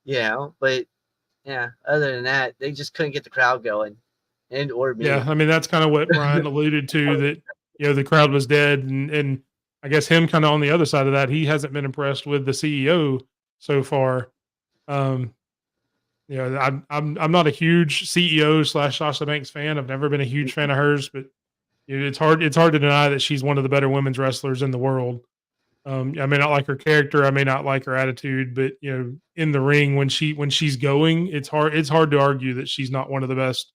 you know, but yeah, other than that, they just couldn't get the crowd going, or me. Yeah, I mean, that's kind of what Brian alluded to, that, you know, the crowd was dead, and I guess him kind of on the other side of that, he hasn't been impressed with the CEO so far. You know, I'm not a huge CEO / Sasha Banks fan. I've never been a huge fan of hers, but it's hard to deny that she's one of the better women's wrestlers in the world. I may not like her character, I may not like her attitude, but you know, in the ring when she's going, it's hard to argue that she's not one of the best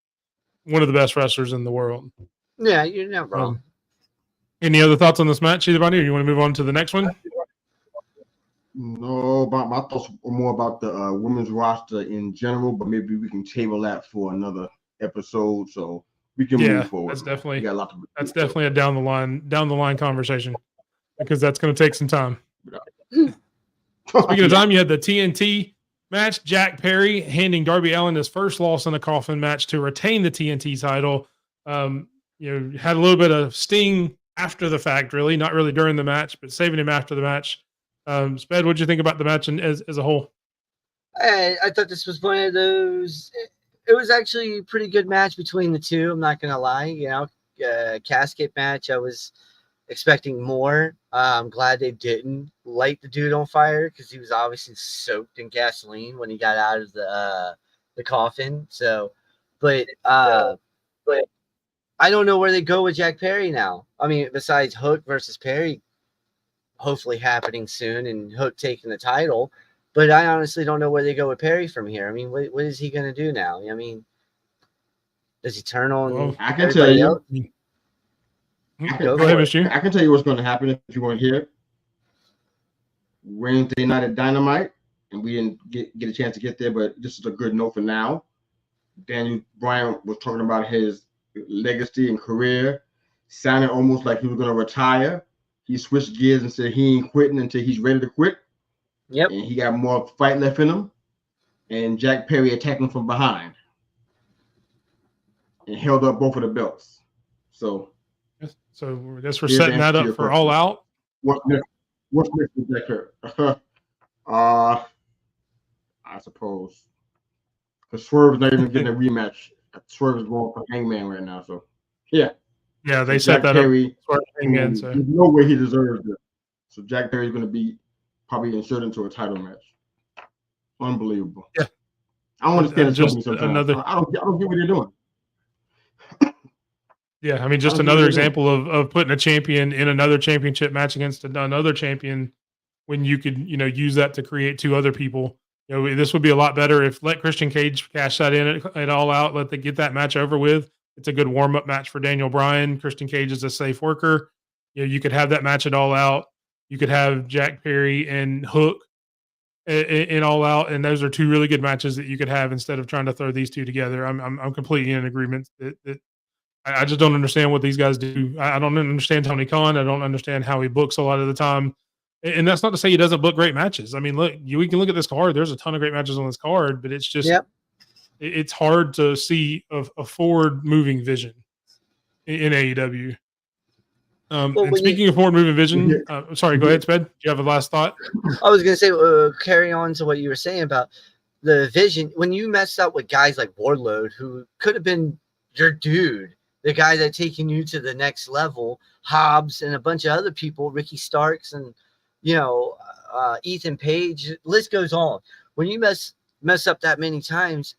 wrestlers in the world. Yeah, you're not wrong. Any other thoughts on this match, either? Or you want to move on to the next one? No, my thoughts are more about the women's roster in general, but maybe we can table that for another episode. So we can move forward. That's definitely a down the line conversation, because that's going to take some time. Speaking of time, you had the TNT match. Jack Perry handing Darby Allin his first loss in a coffin match to retain the TNT title. You know, had a little bit of sting after the fact, really, not really during the match, but saving him after the match. Sped, what'd you think about the match as a whole? I thought this was one of those it was actually a pretty good match between the two. I'm not gonna lie. You know, casket match. I was expecting more. I'm glad they didn't light the dude on fire because he was obviously soaked in gasoline when he got out of the coffin. So, but I don't know where they go with Jack Perry now. I mean, besides Hook versus Perry, hopefully happening soon, and Hook taking the title. But I honestly don't know where they go with Perry from here. I mean, what is he going to do now? I mean, does he turn on? Well, I can tell you. Else? Go ahead, Mr. I can tell you what's going to happen if you want to hear it. Wednesday night at Dynamite, and we didn't get a chance to get there, but this is a good note for now. Daniel Bryan was talking about his legacy and career, sounding almost like he was going to retire. He switched gears and said he ain't quitting until he's ready to quit. Yep. And he got more fight left in him. And Jack Perry attacked him from behind and held up both of the belts. So I guess we're setting that up for All Out. What's next with Jack Perry? I suppose. Because Swerve's not even getting a rematch. Swerve is going for Hangman right now. So, yeah. Yeah, they set that Perry, up. There's no way he deserves it. So Jack Perry's going to be probably inserted into a title match. Unbelievable. Yeah. I don't understand just another. I don't get what they're doing. Yeah, I mean, just another example of putting a champion in another championship match against another champion when you could, use that to create two other people. This would be a lot better if let Christian Cage cash that in at All Out, let them get that match over with. It's a good warm-up match for Daniel Bryan. Christian Cage is a safe worker. You could have that match at All Out. You could have Jack Perry and Hook in All Out, and those are two really good matches that you could have instead of trying to throw these two together. I'm completely in agreement that I just don't understand what these guys do. I don't understand Tony Khan. I don't understand how he books a lot of the time. And that's not to say he doesn't book great matches. I mean, look, we can look at this card. There's a ton of great matches on this card, but it's just it's hard to see a forward-moving vision in AEW. And speaking of forward-moving vision, sorry, go ahead, Sped. Do you have a last thought? I was going to say, carry on to what you were saying about the vision. When you mess up with guys like Wardlow, who could have been your dude, the guy that's taking you to the next level, Hobbs and a bunch of other people, Ricky Starks and, Ethan Page, list goes on. When you mess up that many times,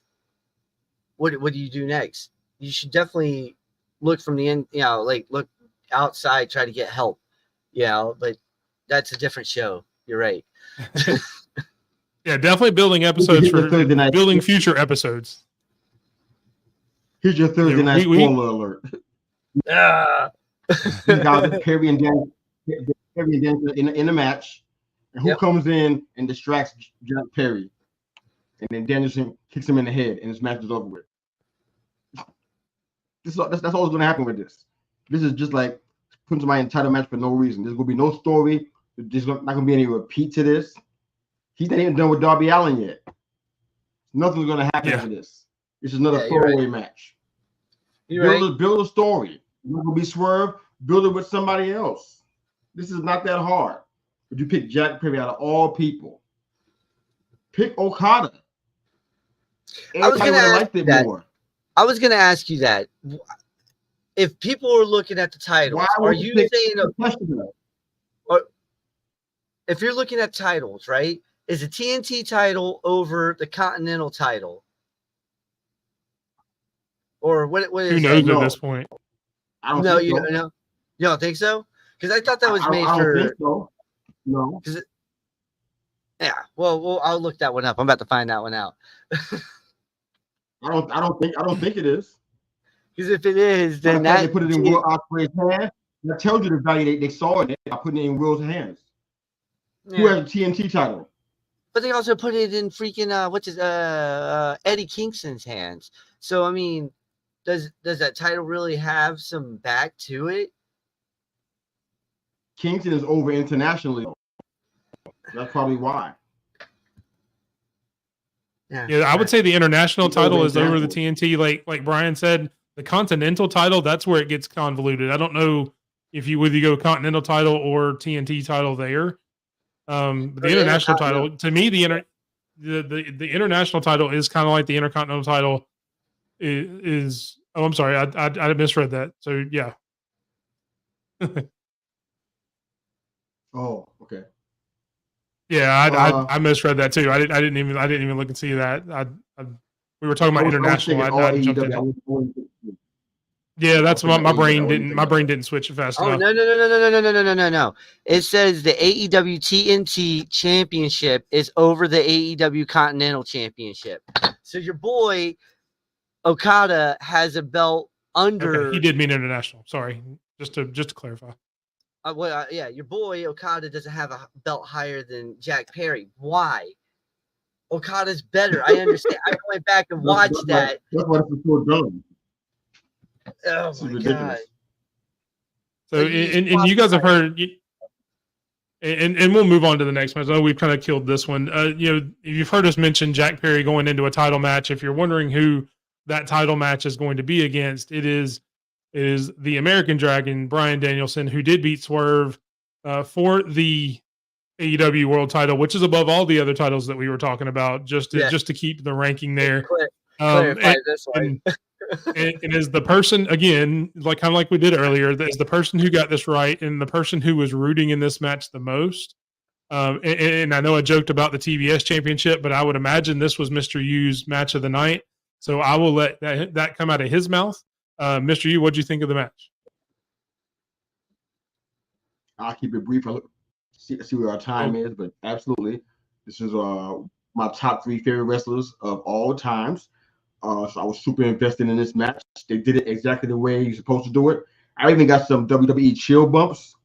what do you do next? You should definitely look from the end, look outside, try to get help, but that's a different show. You're right. Yeah, definitely building episodes for building future episodes. Here's your Thursday night spoiler alert. These guys, Perry and Dan in the match, and who comes in and distracts Jack Perry, and then Danielson kicks him in the head, and this match is over with. That's all that's going to happen with this. This is just like putting somebody in a title match for no reason. There's going to be no story. There's not going to be any repeat to this. He's not even done with Darby Allin yet. Nothing's going to happen for this. This is another throwaway match. Build a story. You're going to be Swerve. Build it with somebody else. This is not that hard. But you pick Jack Perry out of all people. Pick Okada. Everybody would have liked it more. I was going to ask you that. If people are looking at the titles, are you saying or if you're looking at titles, right? Is the TNT title over the Continental title? Or what is who knows at this point? I don't think so. You don't think so? Because I thought that was made for. Think so. No. Yeah. Well, I'll look that one up. I'm about to find that one out. I don't think it is. Because if it is, then they put it in Will Ospreay's hand. That tells you the value they saw in it by putting it in Will's hands. Yeah. Who has the TNT title? But they also put it in freaking Eddie Kingston's hands. So I mean, does that title really have some back to it? Kingston is over internationally. That's probably why. Yeah, I would say the international title is over the TNT. Like Brian said, the Continental title, that's where it gets convoluted. I don't know if whether you go Continental title or TNT title there. The international title, to me, the international title is kind of like the Intercontinental title is oh, I'm sorry, I misread that. So yeah. Oh, okay. Yeah, I misread that too. I didn't even look and see that. We were talking about I was international. thinking all I jumped AEW. in. Yeah, that's what my brain didn't. My brain didn't switch fast Oh enough. no! It says the AEW TNT Championship is over the AEW Continental Championship. So your boy Okada has a belt under. Okay, he did mean international. Sorry, just to clarify. Yeah, your boy Okada doesn't have a belt higher than Jack Perry. Why? Okada's better. I understand. I went back and watched that. That's why it's so dumb. Oh This is my ridiculous. God. So, and you guys have heard, and we'll move on to the next match. I know we've kind of killed this one. You've heard us mention Jack Perry going into a title match. If you're wondering who that title match is going to be against, it is the American Dragon, Bryan Danielson, who did beat Swerve for the AEW World Title, which is above all the other titles that we were talking about, just to keep the ranking there. Clarify this one. And as the person, again, kind of like we did earlier, as the person who got this right and the person who was rooting in this match the most, and I know I joked about the TBS Championship, but I would imagine this was Mr. Yu's match of the night. So I will let that come out of his mouth. Mr. Yu, what do you think of the match? I'll keep it brief. I'll see where our time is, but absolutely, this is my top 3 favorite wrestlers of all times. So I was super invested in this match. They did it exactly the way you're supposed to do it. I even got some WWE chill bumps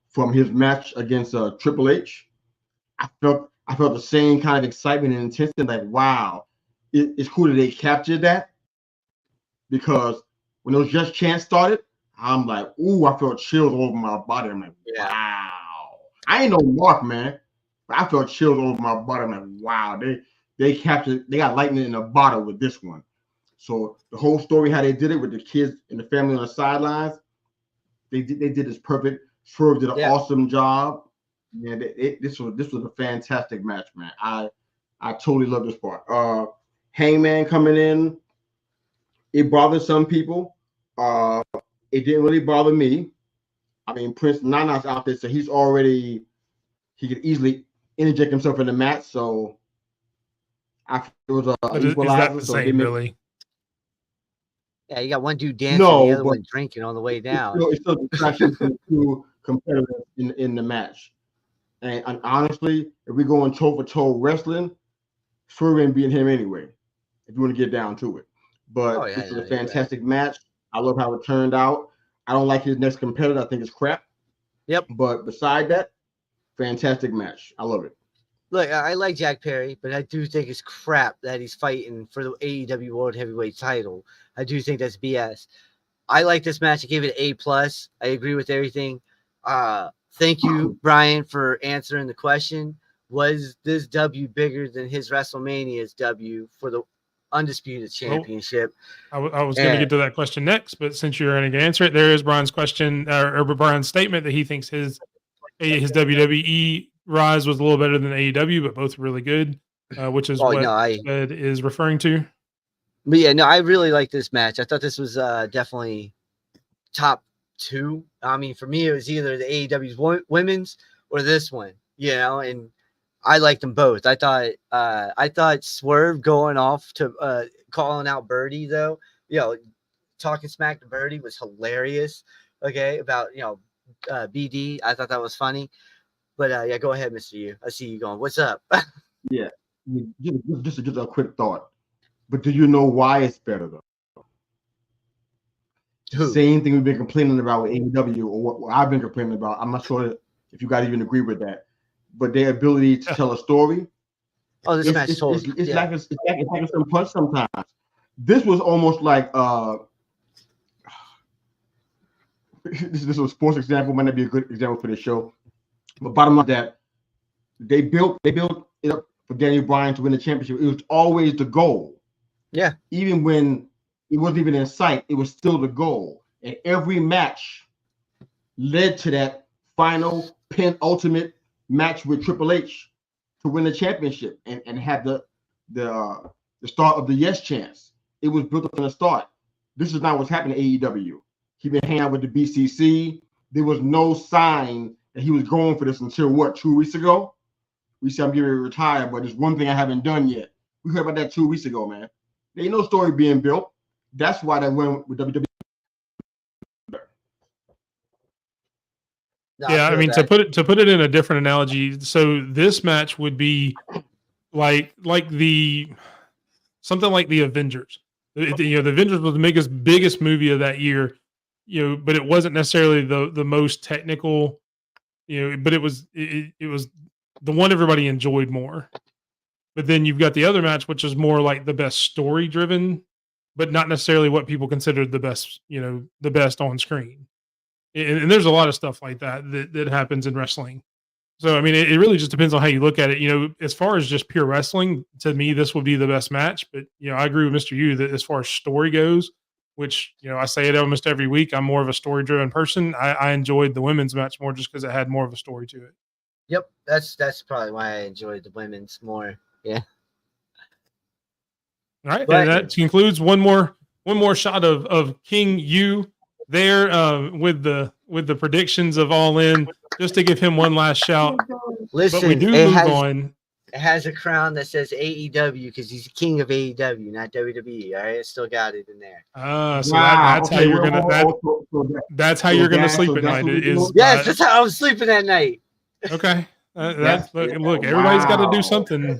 from his match against Triple H. I felt the same kind of excitement and intensity. Like, wow, it's cool that they captured that, because when those Just Chants started, I'm like, ooh, I felt chills all over my body. I'm like, wow. I ain't no Mark, man, but I felt chills all over my body. I'm like, wow, they got lightning in a bottle with this one. So the whole story, how they did it with the kids and the family on the sidelines, they did this perfect. Swerve did an awesome job. Yeah, this was a fantastic match, man. I totally love this part. Hangman coming in, it bothered some people. It didn't really bother me. I mean, Prince Nana's out there, so he could easily interject himself in the match. So I feel it was an equalizer. Is that the same, really? Yeah, you got one dude dancing, the other one drinking on the way down. It's still distraction from the two competitors in the match. And honestly, if we go in toe-for-toe wrestling, Swerve ain't beating him anyway, if you want to get down to it. But this was a fantastic match. I love how it turned out. I don't like his next competitor. I think it's crap. Yep. But beside that, fantastic match. I love it. Look, I like Jack Perry, but I do think it's crap that he's fighting for the AEW World Heavyweight title. I do think that's BS. I like this match. I gave it an A+. I agree with everything. Thank you, Brian, for answering the question. Was this W bigger than his WrestleMania's W for the Undisputed Championship? I was going to get to that question next, but since you're going to answer it, there is Brian's question, or Brian's statement that he thinks his WWE rise was a little better than AEW, but both really good, which is Ed is referring to. But yeah, no, I really like this match. I thought this was definitely top 2. I mean, for me, it was either the AEW's women's or this one, and I liked them both. I thought Swerve going off to calling out Birdie, though, talking smack to Birdie was hilarious. Okay, about BD, I thought that was funny. But yeah, go ahead, Mr. Yu. I see you going. What's up? Yeah, just a quick thought. But do you know why it's better though? Same thing we've been complaining about with AEW, or what I've been complaining about. I'm not sure if you guys even agree with that. But their ability to tell a story. Oh, this match it's like a punch sometimes. This was almost like this is a sports example, might not be a good example for this show. But bottom line, that they built it up for Daniel Bryan to win the championship. It was always the goal. Yeah. Even when it wasn't even in sight, it was still the goal. And every match led to that final penultimate match with Triple H to win the championship and have the start of the Yes Chance. it was built up from the start. This is not what's happening to AEW. He been hanging out with the BCC. There was no sign that he was going for this until what, 2 weeks ago? We said I'm getting ready to retire, but there's one thing I haven't done yet. We heard about that 2 weeks ago, man. There ain't no story being built. That's why they went with WWE. No, Yeah, I feel mean that. to put it in a different analogy, so this match would be like the something like the Avengers. The Avengers was the biggest movie of that year, but it wasn't necessarily the most technical, but it was the one everybody enjoyed more. But then you've got the other match, which is more like the best story driven, but not necessarily what people considered the best, the best on screen. And there's a lot of stuff like that happens in wrestling. So, I mean, it really just depends on how you look at it. As far as just pure wrestling, to me, this would be the best match. But, I agree with Mr. Yu that as far as story goes, which, I say it almost every week, I'm more of a story-driven person. I enjoyed the women's match more just because it had more of a story to it. Yep, that's probably why I enjoyed the women's more. Yeah. All right, But- and that concludes one more shot of King Yu there with the predictions of All In, just to give him one last shout. Listen, But we do it move has, on. It has a crown that says AEW because he's the king of AEW, not WWE. All right, I still got it in there. So that's how you're gonna that's how you're gonna sleep at night. Yes, that's how I was sleeping at night. Okay. Look, everybody's got to do something.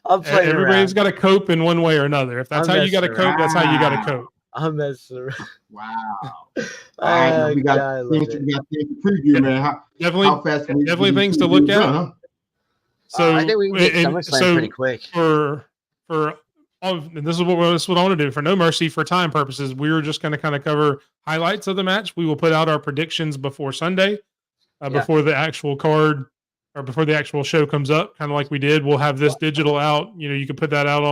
I'm playing Everybody's around. got to cope in one way or another. If that's I'm how you got to messing cope, that's how you got to cope. I'm messing around. Wow. All right, we got things to preview, man. How fast definitely things to look at. Huh? So I think we can get SummerSlam pretty quick. And this is what I want to do for No Mercy. For time purposes, we were just going to kind of cover highlights of the match. We will put out our predictions before Sunday, before the actual card or before the actual show comes up, kind of like we did. We'll have this digital out. You can put that out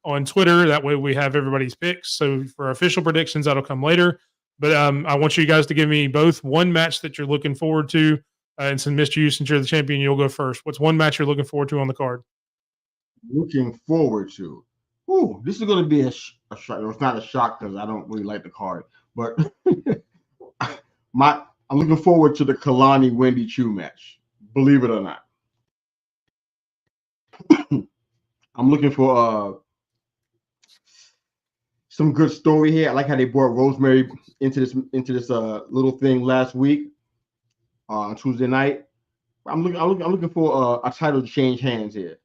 on Twitter. That way we have everybody's picks. So for official predictions, that'll come later. But I want you guys to give me both one match that you're looking forward to. And since Mr. Yu, since you're the champion, you'll go first. What's one match you're looking forward to on the card? Looking forward to. Ooh, this is going to be a shock. It's not a shock because I don't really like the card. But I'm looking forward to the Kalani Wendy Chu match. Believe it or not. I'm looking for some good story here. I like how they brought Rosemary into this little thing last week on Tuesday night. I'm looking for a title to change hands here.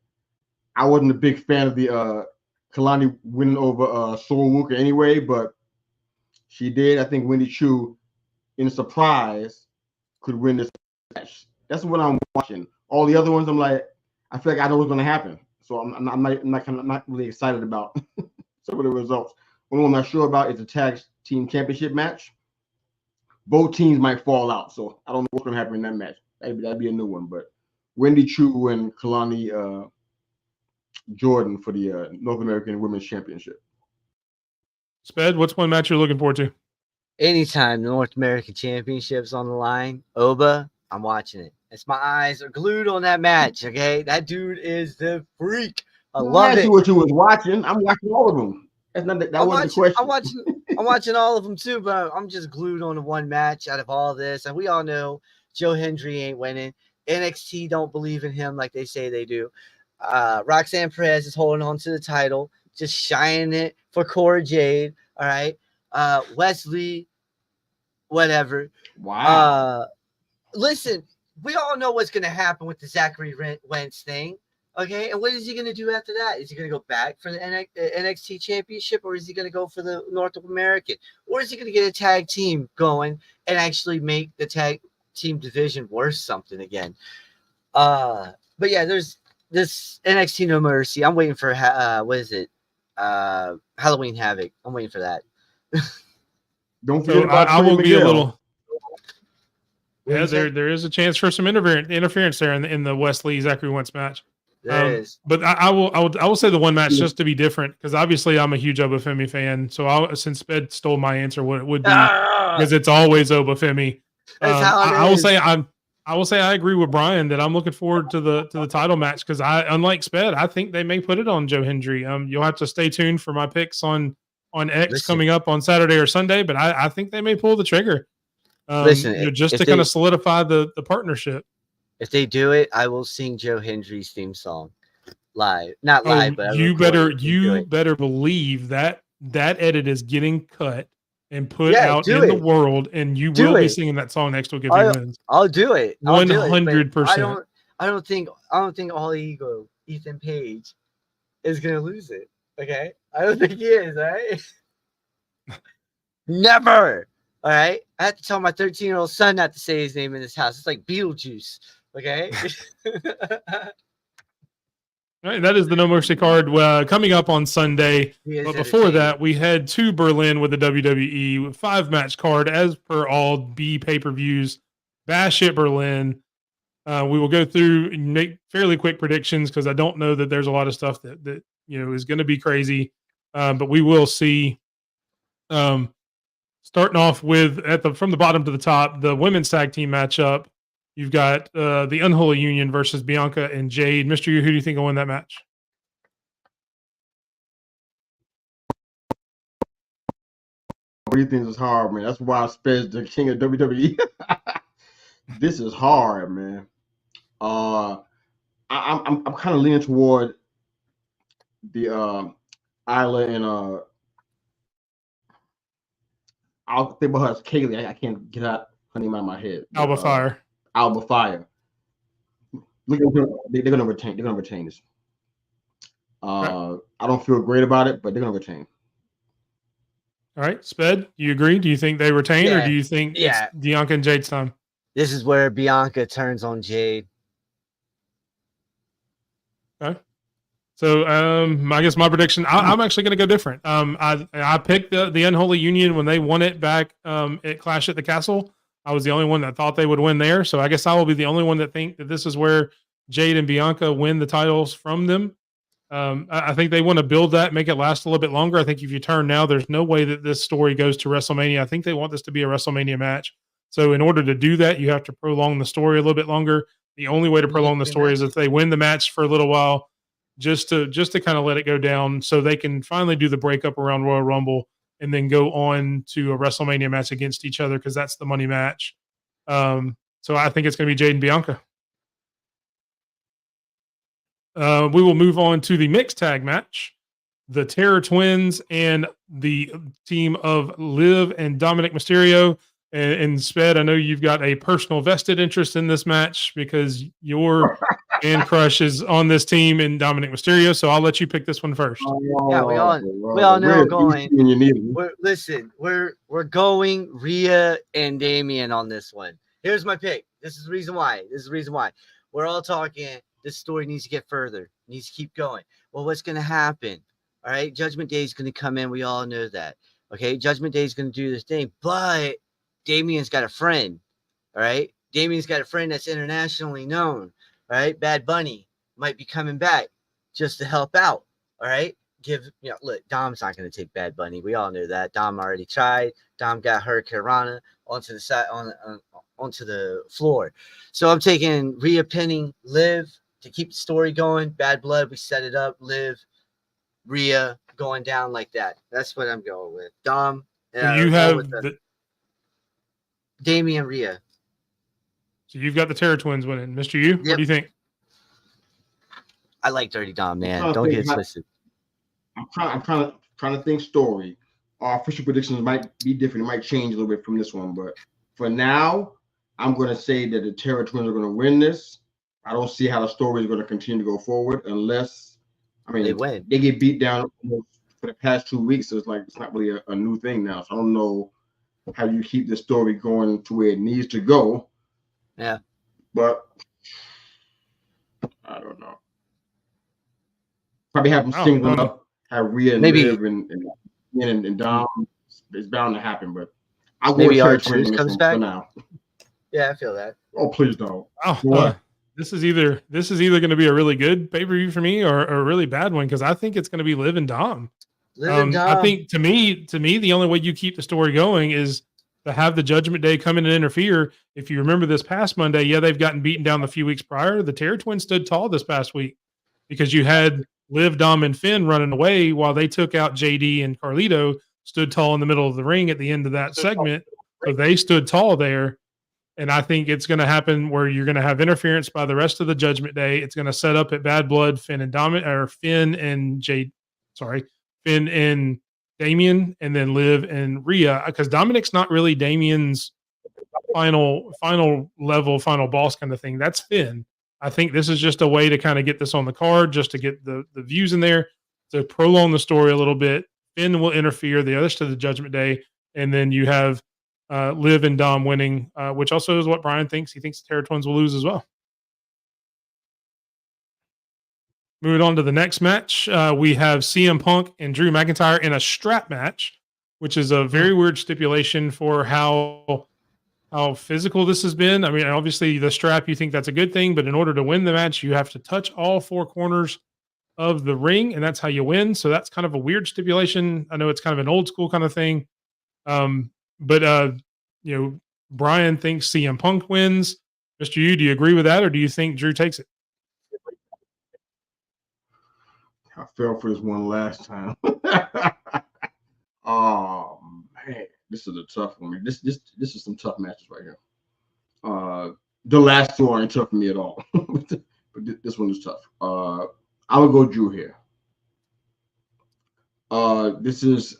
I wasn't a big fan of the Kalani winning over Soul Walker anyway, but she did. I think Wendy Chu, in a surprise, could win this match. That's what I'm watching. All the other ones, I'm like, I feel like I know what's going to happen. So I'm not really excited about some of the results. One I'm not sure about is the tag team championship match. Both teams might fall out, so I don't know what's going to happen in that match. That'd be a new one. But Wendy Chu and Kalani Jordan for the North American Women's Championship. Sped, what's one match you're looking forward to? Anytime the North American Championship's on the line, Oba, I'm watching it. It's my eyes are glued on that match. Okay, that dude is the freak. I love it. What you was watching? I'm watching all of them. That's not that wasn't the question. I'm watching all of them too, but I'm just glued on the one match out of all this. And we all know Joe Hendry ain't winning. NXT don't believe in him like they say they do. Roxanne Perez is holding on to the title, just shining it for Cora Jade. All right. Wesley, whatever. Wow. Listen, we all know what's going to happen with the Zachary Wentz thing. Okay. And what is he going to do after that? Is he going to go back for the NXT championship, or is he going to go for the North American, or is he going to get a tag team going and actually make the tag team division worth something again? But yeah, there's this NXT No Mercy. I'm waiting for what is it? Halloween Havoc. I'm waiting for that. Don't forget about I will be a little. Yeah, there is a chance for some interference there in the Wesley Zachary Wentz match. There is. But I will say the one match just to be different, because obviously I'm a huge Obafemi fan. So since Sped stole my answer, what it would be, because it's always Obafemi. That's how it I will is. say I will say I agree with Brian that I'm looking forward to the title match because unlike Sped, I think they may put it on Joe Hendry. You'll have to stay tuned for my picks on X coming up on Saturday or Sunday, but I think they may pull the trigger. Just to kind of solidify the partnership. If they do it, I will sing Joe Hendry's theme song live. Not live, but you better believe that edit is getting cut and put out in the world, and you will be singing that song next week if he wins. I'll do it. 100%. I don't think All Ego Ethan Page is gonna lose it. Okay, I don't think he is. All right, never. All right, I have to tell my 13-year-old son not to say his name in this house. It's like Beetlejuice. Okay. All right, that is the No Mercy card coming up on Sunday. But before that, we head to Berlin with the WWE 5-match card as per all B pay-per-views. Bash at Berlin. We will go through and make fairly quick predictions because I don't know that there's a lot of stuff that is going to be crazy. But we will see. Starting off with from the bottom to the top, the women's tag team matchup. You've got the Unholy Union versus Bianca and Jade. Mr. Yu, who do you think will win that match? What do you think is hard, man? That's why I spent the king of WWE. This is hard, man. I'm kind of leaning toward the Isla and I'll think about her as Kaylee. I can't get her name out of my head. Alba Fire. Alba Fire. They're gonna retain. They're gonna retain this. I don't feel great about it, but they're gonna retain. All right, Sped, do you agree? Do you think they retain, or do you think it's Bianca and Jade's time? This is where Bianca turns on Jade. Okay. So I guess my prediction, I'm actually going to go different. I picked the Unholy Union when they won it back at Clash at the Castle. I was the only one that thought they would win there. So I guess I will be the only one that think that this is where Jade and Bianca win the titles from them. I think they want to build that, make it last a little bit longer. I think if you turn now, there's no way that this story goes to WrestleMania. I think they want this to be a WrestleMania match. So in order to do that, you have to prolong the story a little bit longer. The only way to prolong the story is if they win the match for a little while, just to kind of let it go down so they can finally do the breakup around Royal Rumble and then go on to a WrestleMania match against each other because that's the money match. So I think it's going to be Jade and Bianca. We will move on to the mixed tag match. The Terror Twins and the team of Liv and Dominic Mysterio. And Sped, I know you've got a personal vested interest in this match because your man crush is on this team in Dominic Mysterio. So I'll let you pick this one first. Yeah, we all know we're going. We're going Rhea and Damian on this one. Here's my pick. This is the reason why. We're all talking. This story needs to get further. Needs to keep going. Well, what's going to happen? All right, Judgment Day is going to come in. We all know that. Okay, Judgment Day is going to do this thing, but Damien's got a friend. All right, Damien's got a friend that's internationally known. All right, Bad Bunny might be coming back just to help out. All right, look, Dom's not going to take Bad Bunny. We all know that. Dom already tried. Dom got Hurricane Rana onto the side onto the floor. So I'm taking Rhea pinning Liv to keep the story going. Bad Blood, we set it up. Liv, Rhea going down like that. That's what I'm going with. Dom. You have Damian Rhea. So you've got the Terror Twins winning. Mr. Yu, what do you think? I like Dirty Dom, man. Don't get it twisted. I'm trying to think story. Our official predictions might be different. It might change a little bit from this one, but for now, I'm going to say that the Terror Twins are going to win this. I don't see how the story is going to continue to go forward unless, they win. They get beat down for the past 2 weeks. So it's not really a new thing now. So I don't know how you keep the story going to where it needs to go. Yeah. But I don't know. Probably have them single up, have Rhea and Liv and Dom. It's bound to happen, but I'll go with R-Truth comes back for now. Yeah, I feel that. Oh, please don't. This is either going to be a really good pay-per-view for me or a really bad one because I think it's going to be Liv and Dom. I think to me, the only way you keep the story going is to have the Judgment Day come in and interfere. If you remember this past Monday, yeah, they've gotten beaten down the few weeks prior. The Terror Twins stood tall this past week because you had Liv, Dom, and Finn running away while they took out JD and Carlito, stood tall in the middle of the ring at the end of that segment. So they stood tall there. And I think it's going to happen where you're going to have interference by the rest of the Judgment Day. It's going to set up at Bad Blood, Finn and Damian, and then Liv and Rhea, because Dominic's not really Damian's final boss kind of thing. That's Finn. I think this is just a way to kind of get this on the card, just to get the views in there, to prolong the story a little bit. Finn will interfere the others to the Judgment Day, and then you have Liv and Dom winning, which also is what Brian thinks. He thinks the Terror Twins will lose as well. Moving on to the next match, we have CM Punk and Drew McIntyre in a strap match, which is a very weird stipulation for how physical this has been. I mean, obviously the strap, you think that's a good thing, but in order to win the match, you have to touch all four corners of the ring, and that's how you win. So that's kind of a weird stipulation. I know it's kind of an old school kind of thing. But Brian thinks CM Punk wins. Mr. Yu, do you agree with that, or do you think Drew takes it? I fell for this one last time. Oh man, this is a tough one. This is some tough matches right here. The last two aren't tough for me at all, but this one is tough. I would go Drew here. This is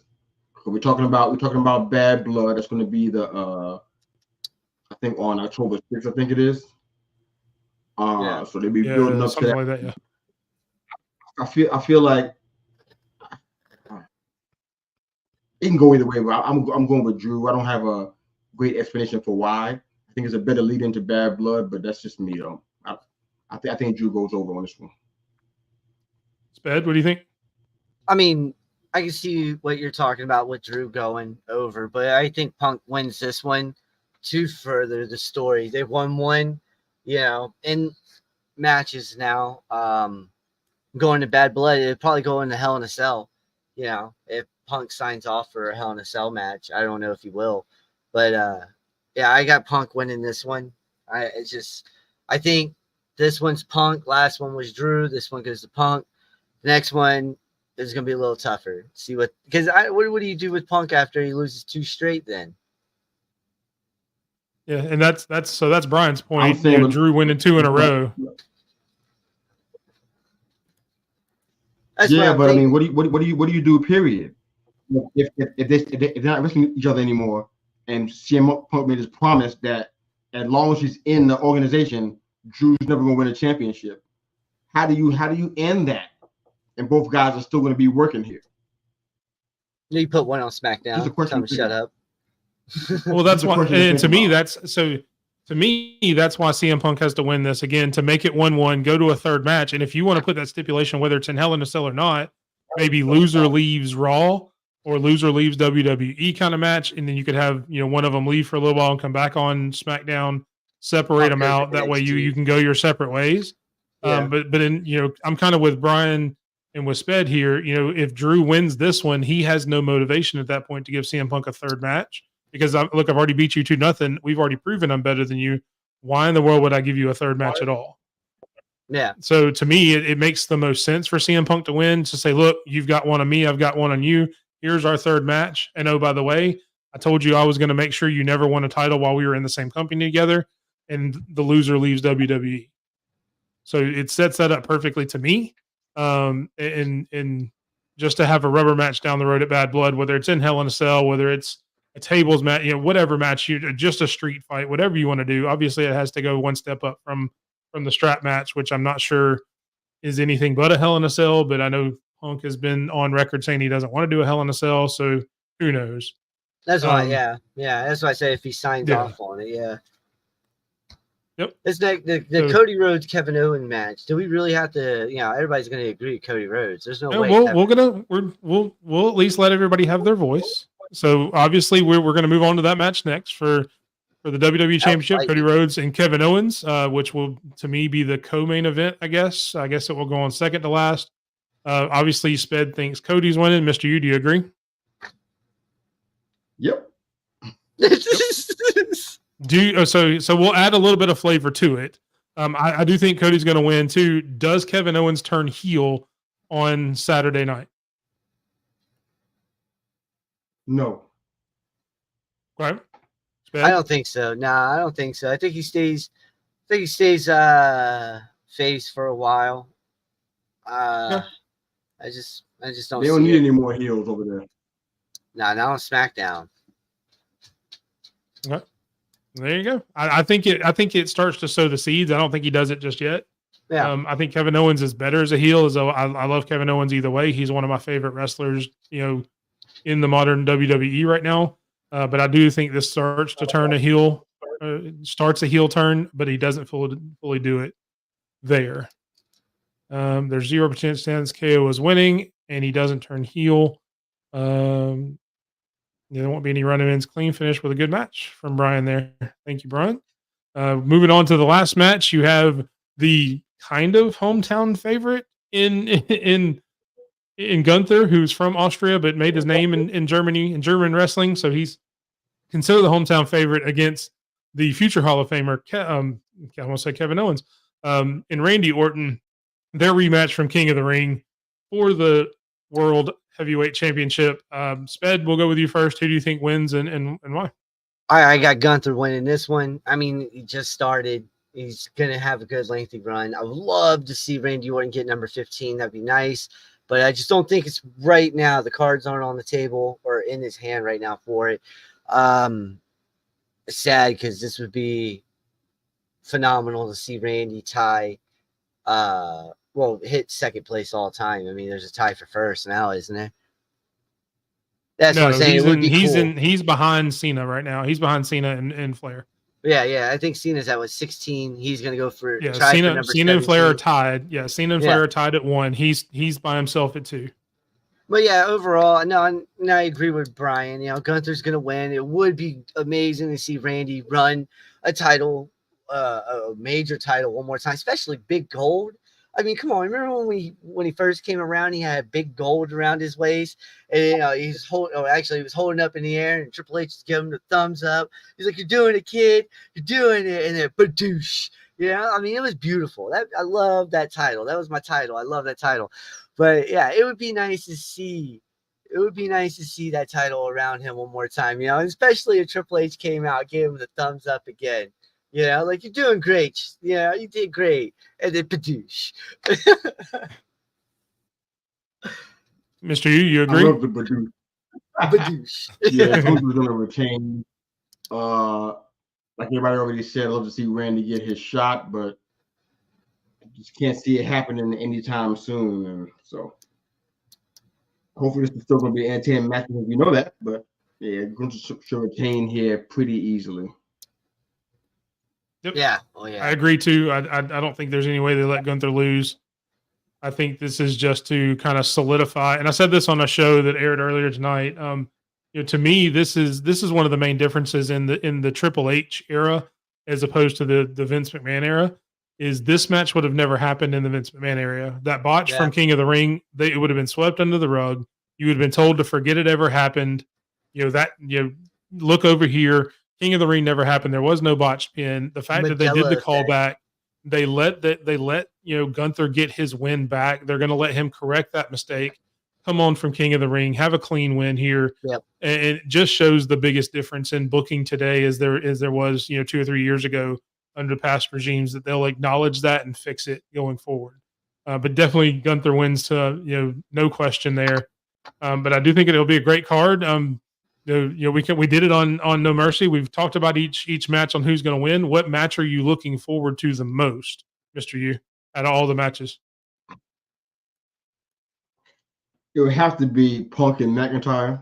we're talking about Bad Blood. That's going to be the I think on October 6th. I think it is. So they'll be building up to that. Like that. Yeah. I feel like it can go either way, but I'm going with Drew. I don't have a great explanation for why. I think it's a better lead into Bad Blood, but that's just me though. I think Drew goes over on this one. Sped, what do you think? I mean, I can see what you're talking about with Drew going over, but I think Punk wins this one to further the story. They won one, in matches now. Going to Bad Blood, it'd probably go into Hell in a Cell. If Punk signs off for a Hell in a Cell match, I don't know if he will, but I got Punk winning this one. I think this one's Punk. Last one was Drew. This one goes to Punk. The next one is going to be a little tougher. See what do you do with Punk after he loses 2 straight then? Yeah, and that's Brian's point. Drew winning 2 in a row. But I mean, what do you do? Period. If they're not risking each other anymore, and CM Punk made his promise that as long as he's in the organization, Drew's never going to win a championship. How do you end that? And both guys are still going to be working here. You put one on SmackDown. Tell him to shut up. Well, that's why. And to me, that's why CM Punk has to win this again to make it 1-1, go to a third match. And if you want to put that stipulation, whether it's in Hell in a Cell or not, maybe loser leaves Raw or loser leaves WWE kind of match, and then you could have one of them leave for a little while and come back on SmackDown, separate them out. That way you can go your separate ways. Yeah. But I'm kind of with Brian and with Sped here. If Drew wins this one, he has no motivation at that point to give CM Punk a third match. Because I've already beat you 2-0. We've already proven I'm better than you. Why in the world would I give you a third match at all? Yeah. So to me, it makes the most sense for CM Punk to win, to say, look, you've got one on me, I've got one on you. Here's our third match. And oh, by the way, I told you I was going to make sure you never won a title while we were in the same company together. And the loser leaves WWE. So it sets that up perfectly to me. And just to have a rubber match down the road at Bad Blood, whether it's in Hell in a Cell, whether it's a tables match, whatever match, just a street fight, whatever you want to do. Obviously, it has to go one step up from the strap match, which I'm not sure is anything but a Hell in a Cell. But I know Punk has been on record saying he doesn't want to do a Hell in a Cell, so who knows? That's why, that's why I say if he signs off on it, Yep. It's like the Cody Rhodes Kevin Owens match. Do we really have to? Everybody's going to agree with Cody Rhodes. There's no way. We'll at least let everybody have their voice. So obviously we're going to move on to that match next for the WWE Championship, Cody Rhodes and Kevin Owens, which will to me be the co-main event. I guess it will go on second to last. Obviously, Sped thinks Cody's winning. Mr. Yu, do you agree? Yep. So we'll add a little bit of flavor to it. I do think Cody's going to win too. Does Kevin Owens turn heel on Saturday night? No. Right. I don't think so. No, I don't think so. I think he stays. Face for a while. Yeah. I just don't. They don't need any more heels over there. Nah, not on SmackDown. Okay. There you go. I think it starts to sow the seeds. I don't think he does it just yet. Yeah. I think Kevin Owens is better as a heel. I love Kevin Owens either way. He's one of my favorite wrestlers, in the modern WWE right now. But I do think this starts to turn a heel. Starts a heel turn, but he doesn't fully do it there. There's 0% chance KO is winning, and he doesn't turn heel. There won't be any run-ins. Clean finish with a good match from Brian there. Thank you, Brian. Moving on to the last match, you have the kind of hometown favorite in Gunther, who's from Austria but made his name in Germany, in German wrestling. So he's considered the hometown favorite against the future Hall of Famer, I want to say Kevin Owens, and Randy Orton. Their rematch from King of the Ring for the World Heavyweight Championship. Sped, we'll go with you first. Who do you think wins and why? I got Gunther winning this one. I mean, he just started. He's going to have a good lengthy run. I would love to see Randy Orton get number 15. That'd be nice. But I just don't think it's right now. The cards aren't on the table or in his hand right now for it. Sad because this would be phenomenal to see Randy tie. Hit second place all time. I mean, there's a tie for first now, isn't there? That's what I'm saying. He's behind Cena right now. He's behind Cena and Flair. Yeah. I think Cena's at 16. He's gonna go for Cena and Flair are tied. Yeah, Cena and Flair are tied at 1. He's by himself at 2. But yeah, overall, no, I agree with Brian. Gunther's gonna win. It would be amazing to see Randy run a title, a major title one more time, especially big gold. I mean, come on! Remember when he first came around, he had big gold around his waist, and he was holding up in the air, and Triple H was giving him the thumbs up. He's like, "You're doing it, kid. You're doing it," and then badoosh. I mean, it was beautiful. I love that title. That was my title. I love that title. But yeah, it would be nice to see. It would be nice to see that title around him one more time. Especially if Triple H came out, gave him the thumbs up again. Like, you're doing great. You did great. And then badoosh. Mr. You agree? I love the badoosh. Badoosh. Yeah, Gunther's going to retain. Like everybody already said, I'd love to see Randy get his shot, but I just can't see it happening anytime soon. And so hopefully this is still going to be an entertaining match, if you know that. But yeah, Gunther should retain here pretty easily. Yep. Yeah. Oh yeah. I agree too. I don't think there's any way they let Gunther lose. I think this is just to kind of solidify. And I said this on a show that aired earlier tonight. To me, this is one of the main differences in the Triple H era as opposed to the Vince McMahon era. Is this match would have never happened in the Vince McMahon era. That botch from King of the Ring, it would have been swept under the rug. You would have been told to forget it ever happened. Look over here. King of the Ring never happened. There was no botched pin. The fact that they did the callback, they let Gunther get his win back. They're going to let him correct that mistake. Come on from King of the Ring, have a clean win here. Yep. And it just shows the biggest difference in booking today as there was 2 or 3 years ago under past regimes, that they'll acknowledge that and fix it going forward. But definitely Gunther wins to no question there. But I do think it'll be a great card. We did it on No Mercy. We've talked about each match on who's going to win. What match are you looking forward to the most, Mr. U, out of all the matches? It would have to be Punk and McIntyre.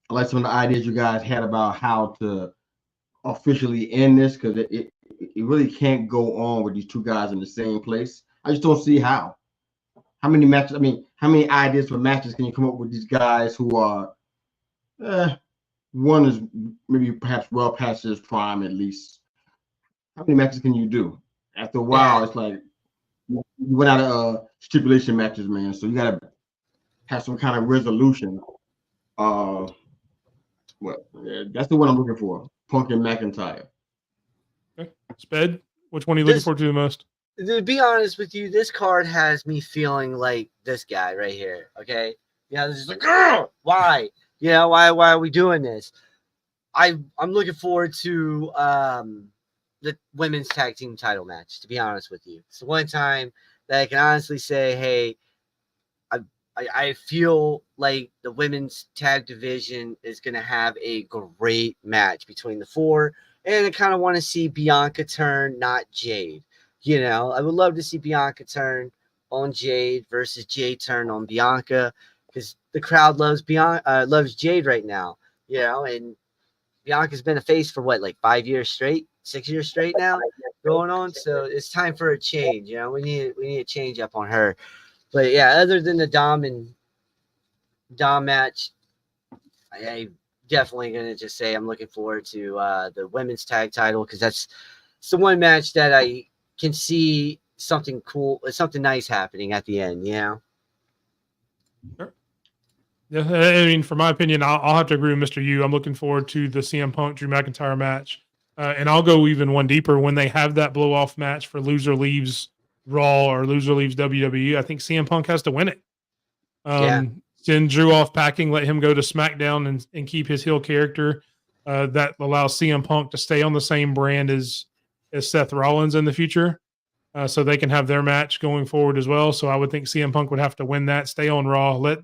I like some of the ideas you guys had about how to officially end this, because it really can't go on with these two guys in the same place. I just don't see how. How many matches? I mean, how many ideas for matches can you come up with these guys who are? One is maybe perhaps well past his prime at least. How many matches can you do? After a while, it's like you went out of stipulation matches, man. So you gotta have some kind of resolution. Well, yeah, that's the one I'm looking for. Punk and McIntyre. Okay. Sped, which one are you looking forward to the most? To be honest with you, this card has me feeling like this guy right here. Okay, this is like, why? Why are we doing this? I'm looking forward to the women's tag team title match. To be honest with you, it's the one time that I can honestly say, hey, I feel like the women's tag division is going to have a great match between the four, and I kind of want to see Bianca turn, not Jade. I would love to see Bianca turn on Jade versus Jade turn on Bianca, because the crowd loves loves Jade right now. And Bianca's been a face for what, like 5 years straight, 6 years straight now going on. So it's time for a change. We need a change up on her. But yeah, other than the Dom match, I definitely gonna just say I'm looking forward to the women's tag title, because it's the one match that I can see something cool, something nice happening at the end. Sure. Yeah, I mean, for my opinion, I'll have to agree with Mr. U. I'm looking forward to the CM Punk Drew McIntyre match, and I'll go even one deeper when they have that blow off match for loser leaves Raw or loser leaves WWE. I think CM Punk has to win it. Send Drew off packing, let him go to SmackDown and keep his heel character. That allows CM Punk to stay on the same brand as Seth Rollins in the future, so they can have their match going forward as well. So I would think CM Punk would have to win that, stay on Raw, let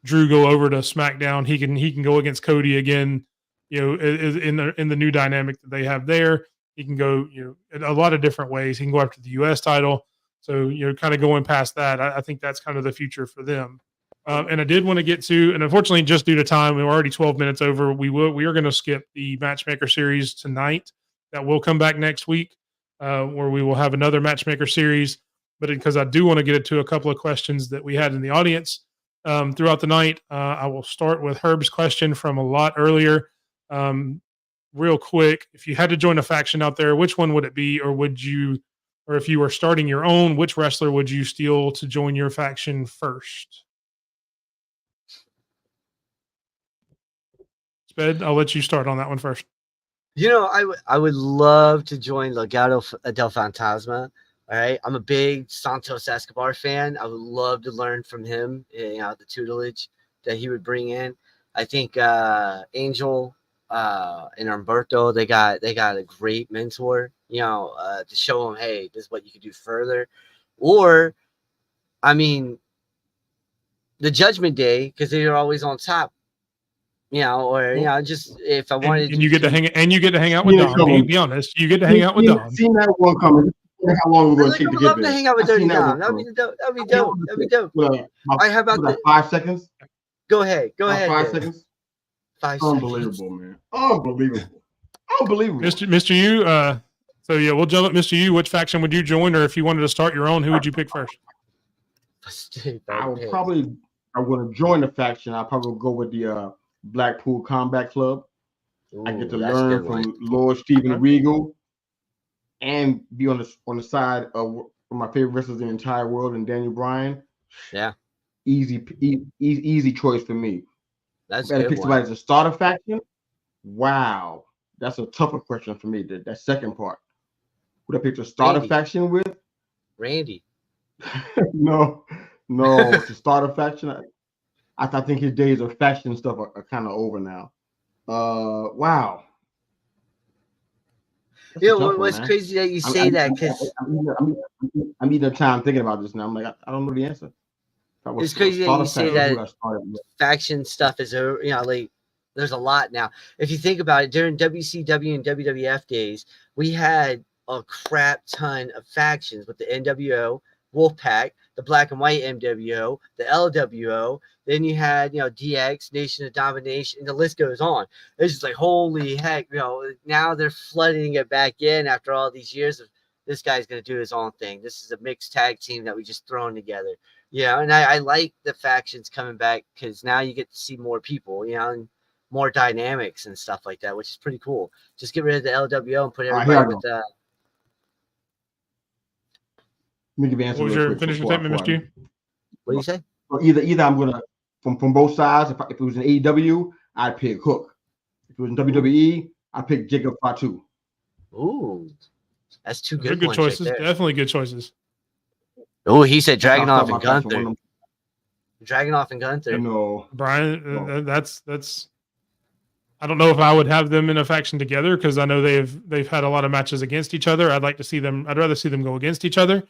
Drew go over to SmackDown. He can go against Cody again, in the new dynamic that they have there. He can go, in a lot of different ways. He can go after the U.S. title. So, kind of going past that, I think that's kind of the future for them. And I did want to get to, and unfortunately, just due to time, we're already 12 minutes over. We are going to skip the Matchmaker Series tonight. That will come back next week, where we will have another Matchmaker Series. But because I do want to get into a couple of questions that we had in the audience throughout the night, I will start with Herb's question from a lot earlier. Real quick, if you had to join a faction out there, which one would it be, or if you were starting your own, which wrestler would you steal to join your faction first? Sped, I'll let you start on that one first. I would love to join Legado del Fantasma. All right, I'm a big Santos Escobar fan. I would love to learn from him. The tutelage that he would bring in. I think Angel and Humberto, they got a great mentor. To show them, hey, this is what you could do further. Or, I mean, the Judgment Day, because they're always on top. Just if I wanted and you get to hang out with Dom. Be honest, you get to hang out with Dom. Seen that one coming. How long we're going to take to get there? To hang out with Dirty Dom. That'd be dope. How about 5 seconds? Go ahead. 5 seconds. 5 Unbelievable, seconds. Man. Unbelievable. Mr. U. So yeah, we'll jump up. Mr. U, which faction would you join, or if you wanted to start your own, who would you pick first? I want to join the faction. I'll probably go with the Blackpool Combat Club. I get to learn from Lord Steven Regal and be on the side of my favorite wrestlers in the entire world, and Daniel Bryan. Yeah. Easy choice for me. That's got to pick somebody as a starter faction. Wow. That's a tougher question for me. That second part. Would I pick the starter faction with? Randy. No. The starter faction. I think his days of faction stuff are kind of over now. Wow. What's crazy that you say that, because I'm eating time thinking about this now. I'm like, I don't know the answer. It's crazy that you say that faction stuff is, like, there's a lot now. If you think about it, during WCW and WWF days, we had a crap ton of factions with the NWO, Wolfpack, the Black and White MWO, the LWO. Then you had, DX, Nation of Domination, and the list goes on. It's just like, holy heck, now they're flooding it back in after all these years of this guy's going to do his own thing. This is a mixed tag team that we just thrown together. And I like the factions coming back, because now you get to see more people, and more dynamics and stuff like that, which is pretty cool. Just get rid of the LWO and put everybody with the. Let me give you an answer. What was your finishing statement, Mr. What do you say? Well, either I'm gonna from both sides. If it was an AEW, I'd pick Hook. If it was in WWE, I pick Jacob Fatu. Ooh, that's two Those are good good ones choices. right there. Definitely good choices. Oh, he said That's how I Dragunov start and my faction. Gunther. Dragunov and Gunther. No, Brian, that's. I don't know if I would have them in a faction together because I know they've had a lot of matches against each other. I'd rather see them go against each other.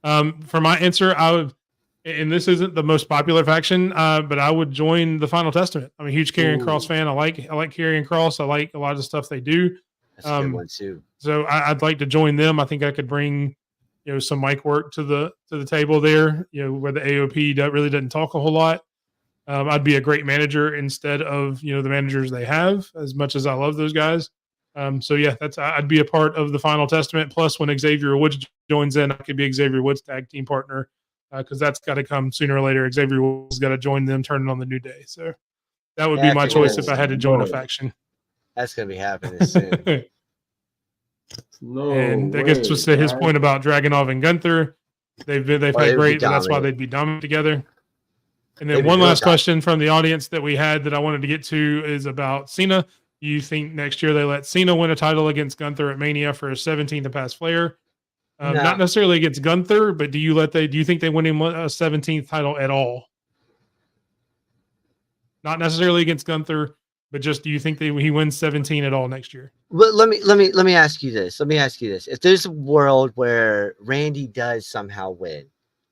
For my answer, I would, and this isn't the most popular faction, but I would join the Final Testament. I'm a huge Karrion Kross fan. I like Karrion Kross. I like a lot of the stuff they do. That's a good one too. So I'd like to join them. I think I could bring, some mic work to the table there. Where the AOP really doesn't talk a whole lot. I'd be a great manager instead of the managers they have. As much as I love those guys, so yeah, I'd be a part of the Final Testament. Plus, when Xavier Woods joins in, I could be Xavier Woods' tag team partner because that's got to come sooner or later. Xavier Woods got to join them, turning on the New Day. So that would be my choice if I had to join a faction. That's gonna be happening soon. And that gets us to his point about Dragunov and Gunther. They've had great, but that's why they'd be dominant together. And then one last question from the audience that we had that I wanted to get to is about Cena. Do you think next year they let Cena win a title against Gunther at Mania for his 17th to pass Flair? No. Not necessarily against Gunther, but do you think they win him a 17th title at all? Not necessarily against Gunther, but just do you think he wins 17 at all next year? Well, let me ask you this. If there's a world where Randy does somehow win,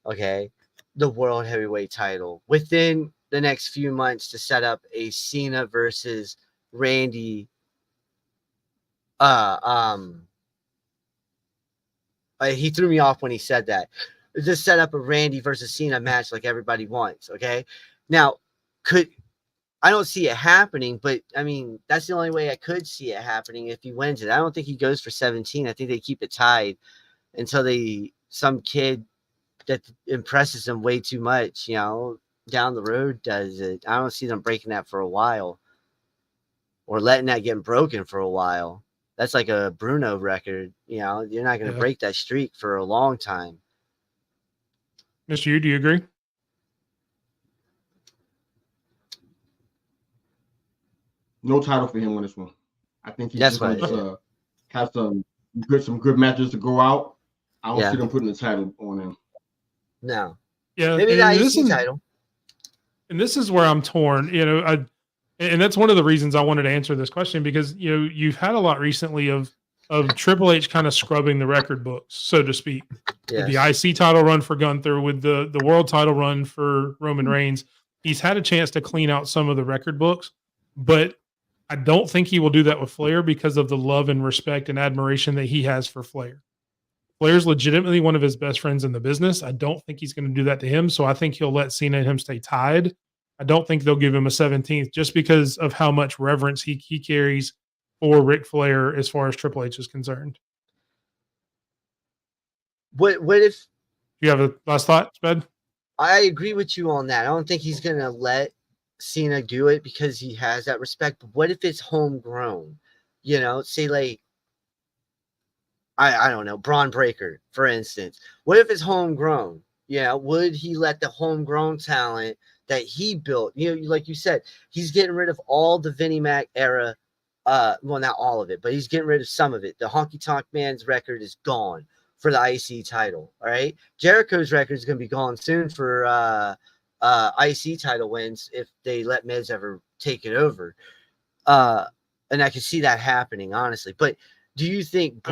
okay, the World Heavyweight title within the next few months to set up a Cena versus Randy he threw me off when he said that. Just set up a Randy versus Cena match like everybody wants, okay? Now, I don't see it happening, but I mean, that's the only way I could see it happening if he wins it. I don't think he goes for 17. I think they keep it tied until some kid that impresses them way too much, down the road does it. I don't see them breaking that for a while or letting that get broken for a while. That's like a Bruno record. You're not going to break that streak for a long time. Mr. Yu, do you agree? No title for him on this one. I think he's just going to have some good matches to go out. I don't see them putting the title on him. No. Yeah. Maybe the IC title. And this is where I'm torn. And that's one of the reasons I wanted to answer this question because you've had a lot recently of Triple H kind of scrubbing the record books, so to speak. Yes. The IC title run for Gunther, with the world title run for Roman Reigns. He's had a chance to clean out some of the record books, but I don't think he will do that with Flair because of the love and respect and admiration that he has for Flair. Flair's legitimately one of his best friends in the business. I don't think he's going to do that to him. So I think he'll let Cena and him stay tied. I don't think they'll give him a 17th just because of how much reverence he carries for Ric Flair as far as Triple H is concerned. What if you have a last thought, Sped? I agree with you on that. I don't think he's going to let Cena do it because he has that respect. But what if it's homegrown? Say like, I don't know, Braun Breaker, for instance. What if it's homegrown? Would he let the homegrown talent that he built, like you said, he's getting rid of all the Vinnie Mac era, well, not all of it, but he's getting rid of some of it. The Honky Tonk Man's record is gone for the IC title, all right? Jericho's record is going to be gone soon for IC title wins if they let Miz ever take it over. And I can see that happening, honestly. But do you think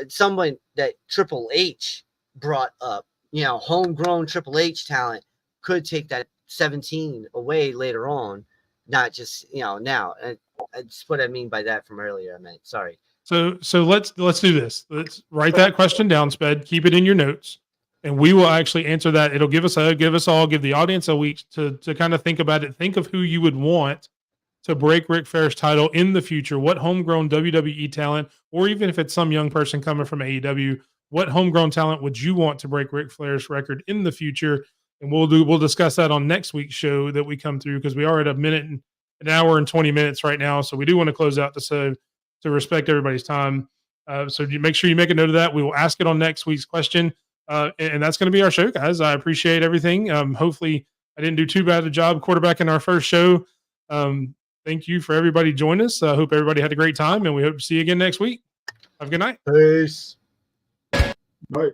someone that Triple H brought up, homegrown Triple H talent could take that 17 away later on, not just, now? And that's what I mean by that from earlier. I meant, sorry. So let's do this. Let's write that question down, Sped. Keep it in your notes, and we will actually answer that. It'll give the audience a week to kind of think about it. Think of who you would want to break Ric Flair's title in the future. What homegrown WWE talent, or even if it's some young person coming from AEW, what homegrown talent would you want to break Ric Flair's record in the future? And we'll discuss that on next week's show that we come through, because we are at an hour and 20 minutes right now. So we do want to close out to respect everybody's time. So you make sure you make a note of that. We will ask it on next week's question. And that's going to be our show, guys. I appreciate everything. Hopefully I didn't do too bad a job quarterbacking our first show. thank you for everybody joining us. I hope everybody had a great time, and we hope to see you again next week. Have a good night. Peace. Right.